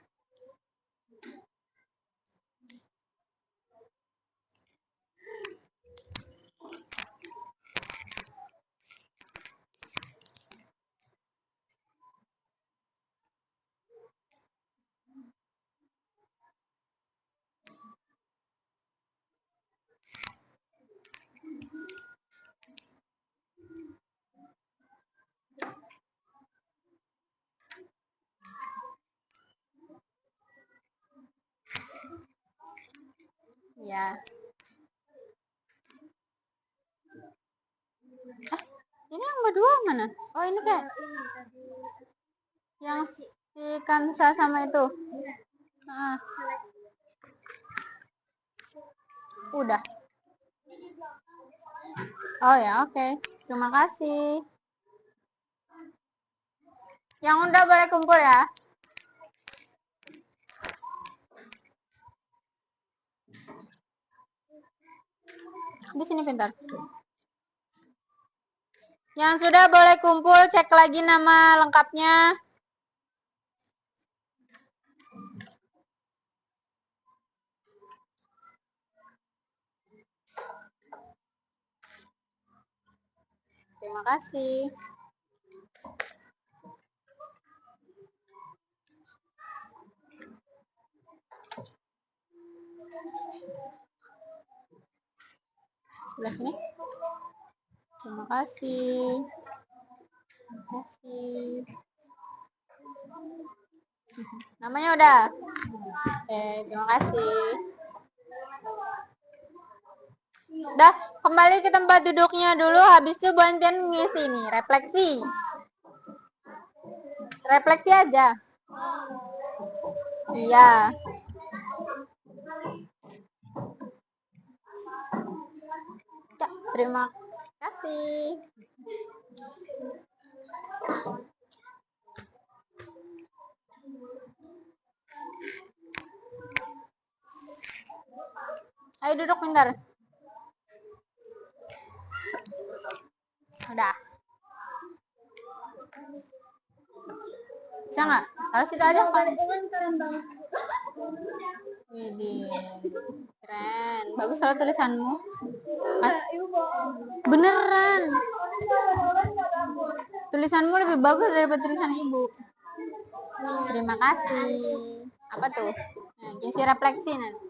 Ya. Ini yang kedua mana? Oh, ini kayak yang si Kansa sama itu. Nah. Udah. Oh ya, oke. Terima kasih. Yang udah boleh kumpul ya. Di sini pintar. Yang sudah boleh kumpul, cek lagi nama lengkapnya. Terima kasih. Sebelah sini. Terima kasih. Terima kasih. Namanya udah. Oke, terima kasih. Dah, kembali ke tempat duduknya dulu. Habis itu bantuan ngisi nih, refleksi. Refleksi aja. Iya. Ya, terima kasih. Ayo duduk pintar. Udah. Bisa nggak? Harus itu aja kan? Ini keren. Bagus loh tulisanmu. Mas, beneran. Tulisanmu lebih bagus daripada tulisan ibu. Terima kasih. Apa tuh? Nah, Jesi refleksi nanti.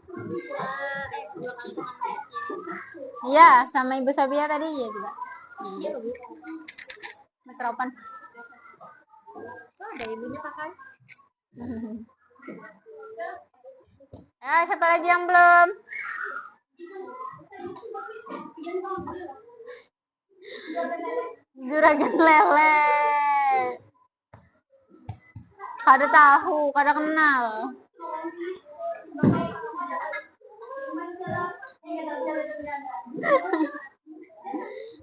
Iya, sama Ibu Sabia tadi ya juga. Iya, Bu. Mikrofon. Tuh ada ibunya pakai. Siapa lagi yang belum? Juragan lele. Kada tahu, kada kenal.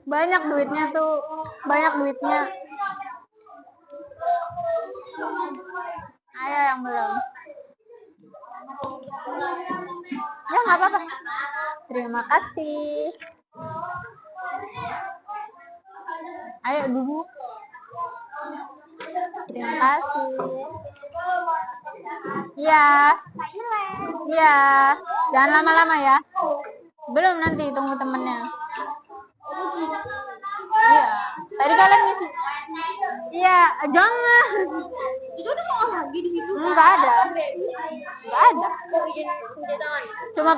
Banyak duitnya tuh, banyak duitnya. Ayo yang belum. Ya nggak apa-apa. Terima kasih. Ayo duduk. Terima kasih. Iya. Iya. Jangan lama-lama ya. Belum, nanti tunggu temennya. Iya. Tadi kalian ngisi. Iya, jangan. Itu ada soal lagi di situ. Enggak ada. Enggak ada. Cuma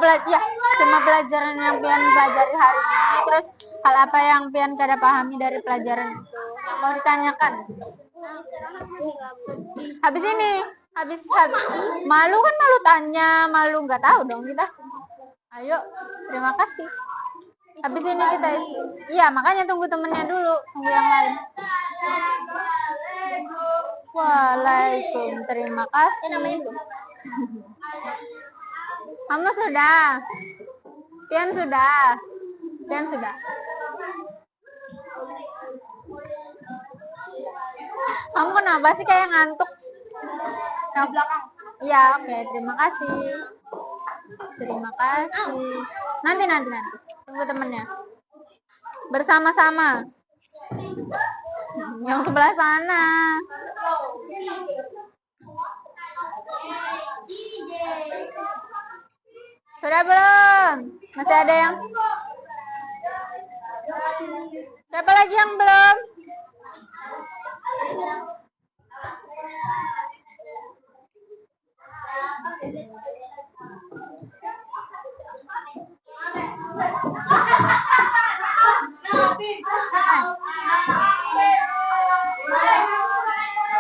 pelajaran yang Pian pelajari hari ini, terus hal apa yang Pian kada pahami dari pelajaran itu yang mau ditanyakan. Habis ini, habis malu kan, malu tanya, malu nggak tahu dong kita. Ayo, terima kasih. Habis ini kita, iya makanya tunggu temennya dulu, tunggu yang lain. Waalaikum, terima kasih. Kamu sudah, Pian sudah, Pian sudah. Kamu kenapa sih kayak ngantuk? Yang belakang. Iya, oke, terima kasih. Terima kasih. Nanti. Tunggu temennya. Bersama-sama. Yang sebelah sana. Sudah belum? Masih ada yang? Siapa lagi yang belum?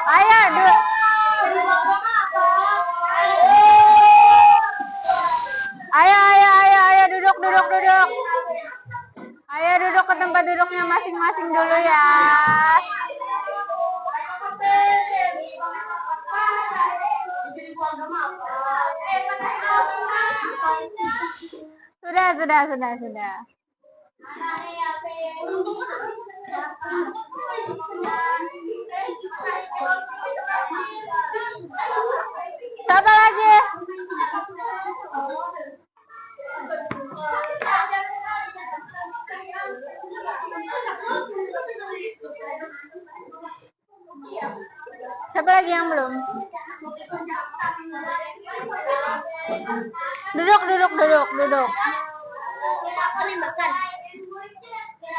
Ayo, duduk. Ayo duduk ke tempat duduknya masing-masing dulu ya. Sudah. Siapa lagi? Siapa lagi yang belum? Duduk.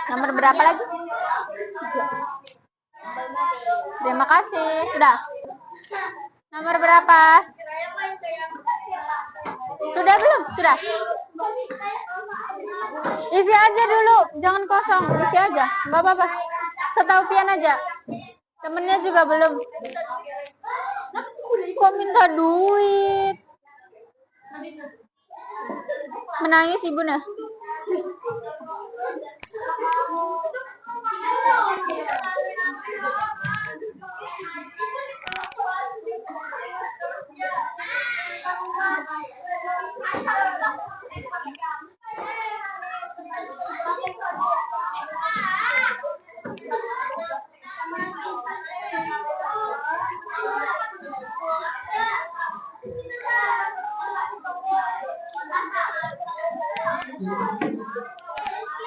Nomor berapa lagi? Terima kasih. Sudah. Nomor berapa? Sudah belum? Sudah. Isi aja dulu, jangan kosong. Isi aja, nggak apa-apa. Setahu Pian aja. Temennya juga belum. Kok minta duit? Menangis ibu nah.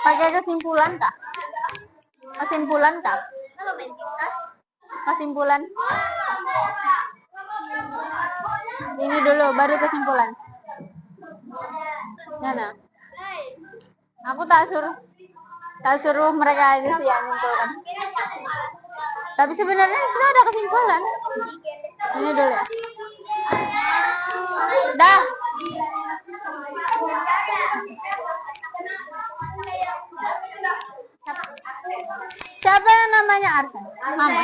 Pakai kesimpulan kah? Kesimpulan kah? Kesimpulan. Ini dulu baru kesimpulan. Nah. Aku tak suruh mereka aja sih yang nyimpulkan. Tapi sebenarnya sudah ada kesimpulan. Ini dulu ya. Dah. Siapa yang namanya Arsen? Mama.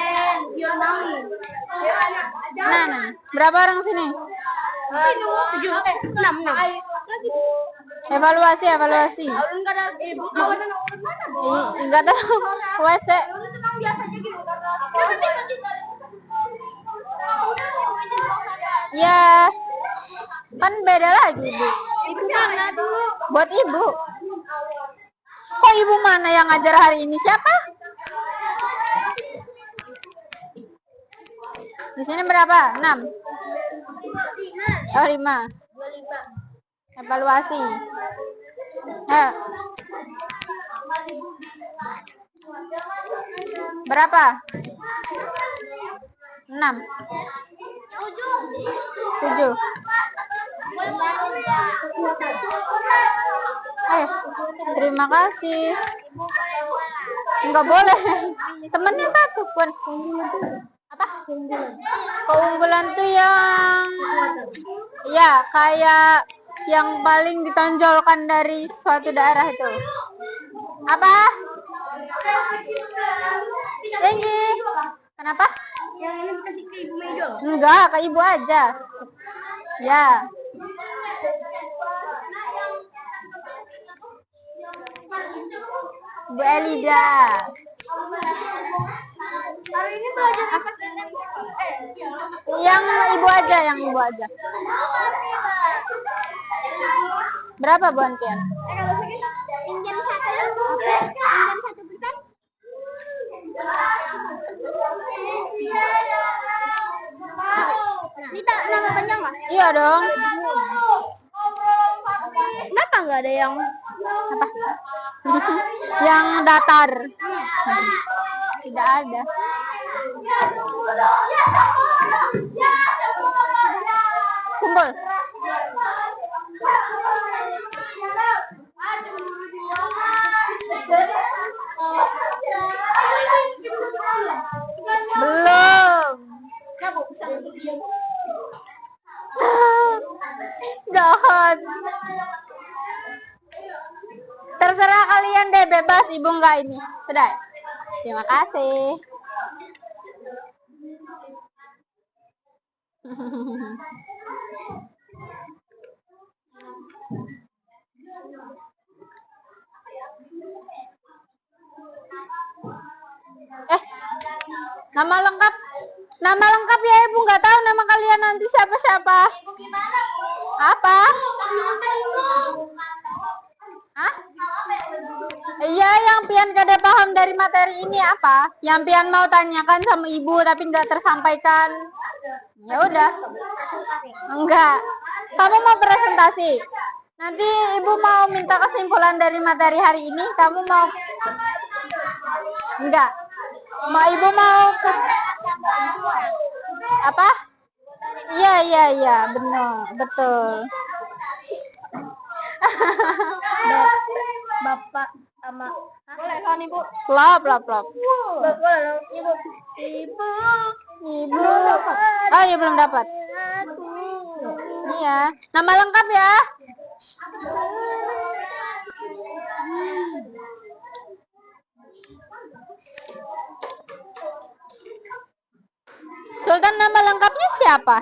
Nah. Berapa orang sini? 6. Evaluasi. Enggak tahu. WC. Ya. Kan beda lagi, Bu. Buat ibu. Kok ibu mana yang ngajar hari ini? Siapa? Di sini berapa? 6. Oh, 5. Evaluasi. Berapa? 6. 7. Terima kasih. Enggak boleh. Temennya satu pun. Apa? Keunggulan tuh yang ya kayak yang paling ditonjolkan dari suatu daerah itu. Apa? Tinggi. Kenapa? Yang ini dikasih ke Ibu Meido. Enggak, ke ibu aja. Ya. Bu Elida. Hari ini belajar apa? Yang ibu aja. Berapa Bu Antian? Pinjam 1. Pinjam 1 bentar. Ini tak nama panjang nggak? Iya dong. Kenapa nggak ada yang Apa? Yang datar. Tidak ada. Kumpul. Belum. Jahat. Terserah kalian deh, bebas ibu nggak ini. Sudah. Terima kasih. Nama lengkap ya ibu, nggak tahu nama kalian nanti siapa. Apa? Hah? Iya, yang pian kada paham dari materi ini apa? Yang pian mau tanyakan sama ibu tapi nggak tersampaikan. Ya udah. Enggak. Kamu mau presentasi? Nanti ibu mau minta kesimpulan dari materi hari ini. Kamu mau? Enggak. Ibu mau apa? Iya, benar, betul. Bapak sama boleh kan Ibu? Lop. Boleh dong Ibu. Oh iya, belum dapat. Iya. Nama lengkap ya. Sultan nama lengkapnya siapa?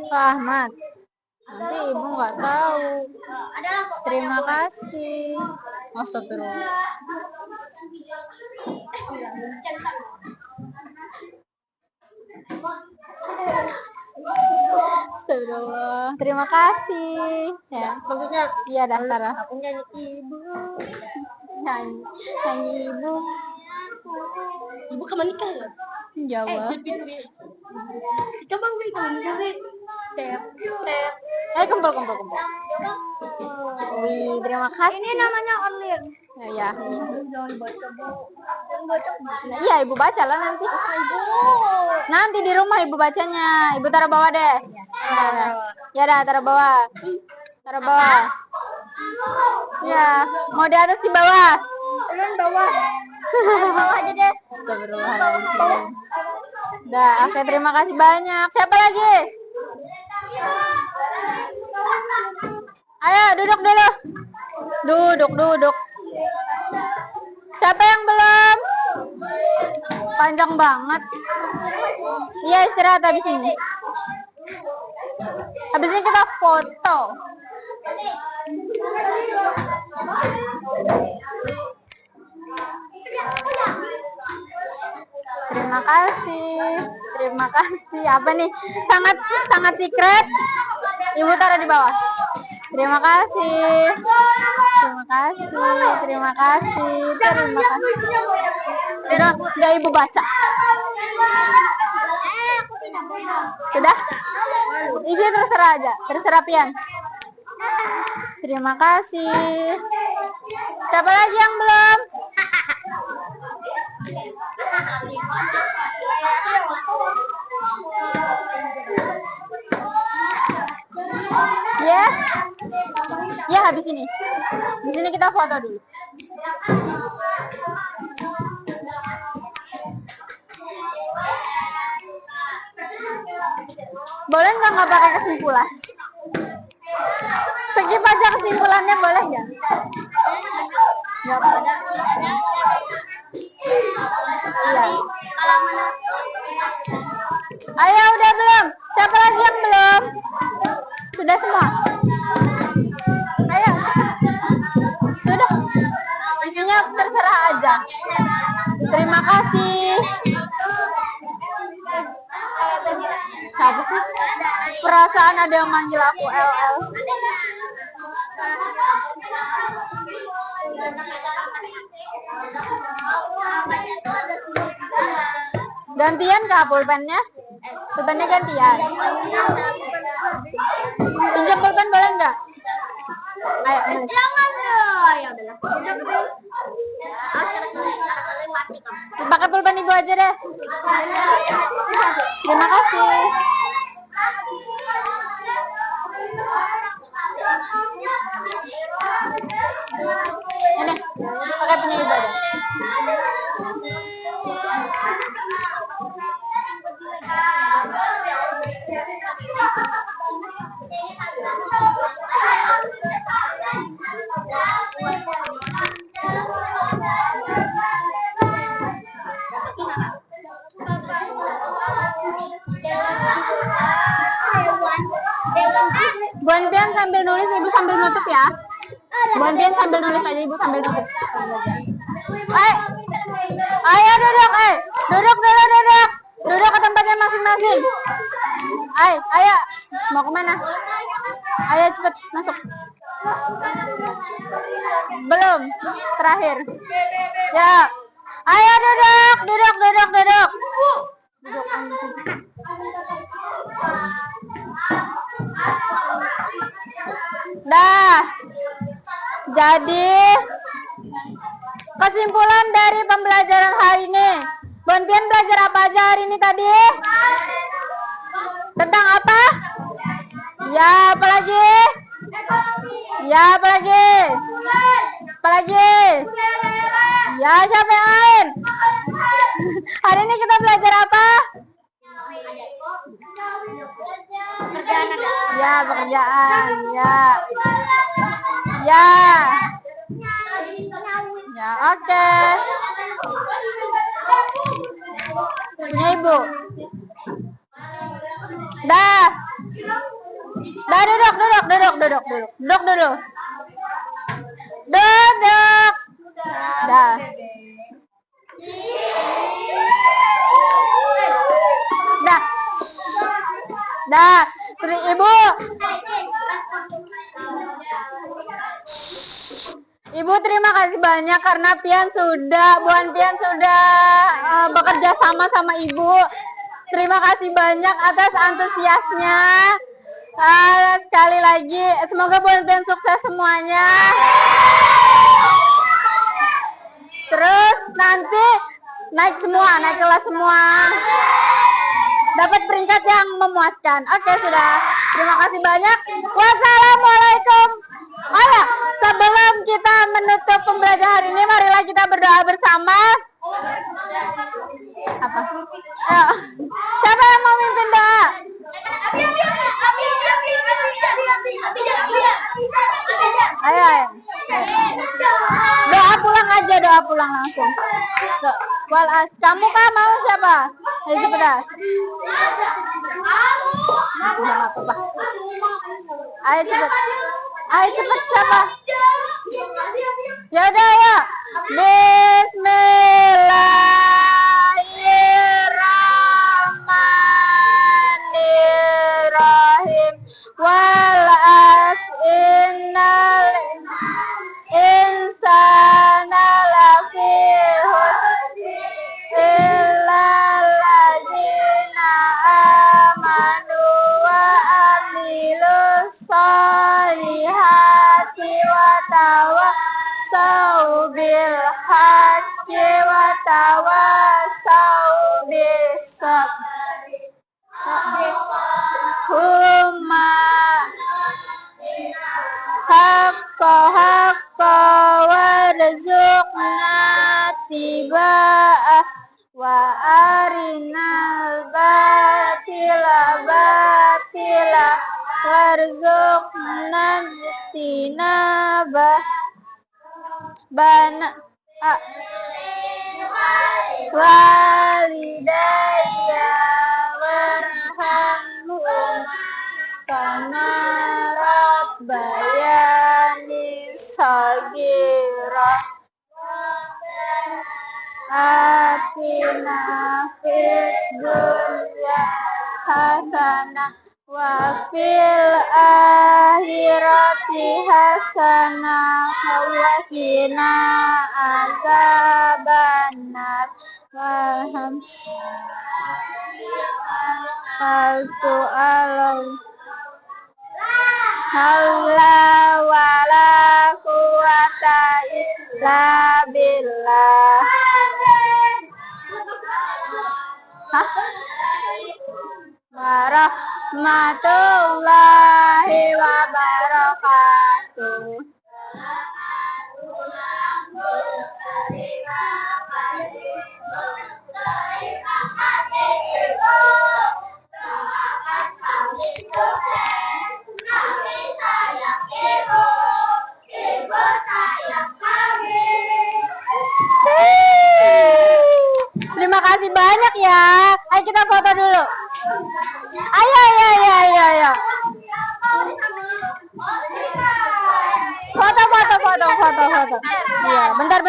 Ahmad. Nanti ibu nggak tahu. Terima kasih. Astagfirullah. Astagfirullah. Terima kasih. Ya. Maksudnya Iya, daftar. aku nyanyi Ibu. Nyanyi ibu. Ibu kapan nikah ya? Jawab. Ika bang kamu nikah. Tep. Kumpul. Wih, terima kasih. Ini namanya online. Ya. Jangan baca, Bu. Jangan baca. Nah, iya, Ibu baca lah nanti. Ibu. Nanti di rumah Ibu bacanya. Ibu taruh bawah deh. Ya dah, taruh bawah. Taruh bawah. Ya, mau di atas di bawah. Turun bawah. Bawah aja deh. Astagfirullahaladzim. Dah, oke, terima kasih banyak. Siapa lagi? Ayo, duduk dulu. Duduk. Siapa yang belum? Panjang banget. Iya, istirahat habis ini. Habis ini kita foto. Terima kasih. Apa nih? Sangat secret. Ibu taruh di bawah. Terima kasih. Udah Ibu baca. Sudah? Isi terserah aja. Terserah Pian. Terima kasih. Siapa lagi yang belum? Ya, habis ini. Di sini kita foto dulu. Boleh nggak pakai kesimpulan? Skip aja kesimpulannya, boleh nggak? Nggak boleh. Iya. Ayo, udah belum? Siapa lagi yang belum? Sudah semua? Ayo. Sudah. Isinya terserah aja. Terima kasih. Siapa sih? Perasaan ada yang manggil aku LL. Gantian kah pulpennya? Pulpennya gantian. Pinjam pulpen boleh nggak? Ayo. Jangan dong. Ya udahlah. Pakai pulpen Ibu aja deh. Terima kasih. Ini pakai punya Ibu aja. Buan sambil nulis, Ibu sambil nutup ya. Buan sambil nulis aja, Ibu sambil nutup. Ayo duduk, duduk ke tempatnya masing-masing. Ayo, mau kemana? Ayo cepet masuk. Belum, terakhir. Ya, ayo duduk. Dah. Jadi kesimpulan dari pembelajaran hari ini, Bon Pian belajar apa aja hari ini tadi? Tentang apa? Ya, apalagi? Ya, siapa yang lain? Hari ini kita belajar apa? Ya, pekerjaan. Ya, oke. Punya Ibu. Dah, duduk dulu. Dah. Ibu. Ibu terima kasih banyak karena Buan Pian sudah bekerja sama Ibu. Terima kasih banyak atas antusiasnya. Sekali lagi, semoga bulan-bulan sukses semuanya. Terus nanti naik kelas semua. Dapat peringkat yang memuaskan. Oke, sudah. Terima kasih banyak. Wassalamualaikum. Oh ya, sebelum kita menutup pembelajaran hari ini, marilah kita berdoa bersama. Apa? Ayo. Siapa yang mau mimpin doa? Ayo. Doa pulang langsung. Kamu kah mau siapa? Ayo cepat. Ayo cepat siapa? Ya udah ya. Bismillahirrahmanirrahim. Wal innal insana lafi khusr illa alladzina amanu wa amilus solihati wa tawassau bil haqqi wa tawassau bis sabr. Huma haqqa warzuqna tiba'ah wa arinal batila warzuqna tinabah bana walidayya warhamhum kama rabbayani shaghira. Atina fid dunya hasanah wa fil akhirati hasanah wa qina adzabannar. Haula wala quwata illa billah. Warahmatullahi wabarakatuh. Terima kasih banyak ya. Ayo kita foto dulu. Ayo. Foto. Iya, bentar.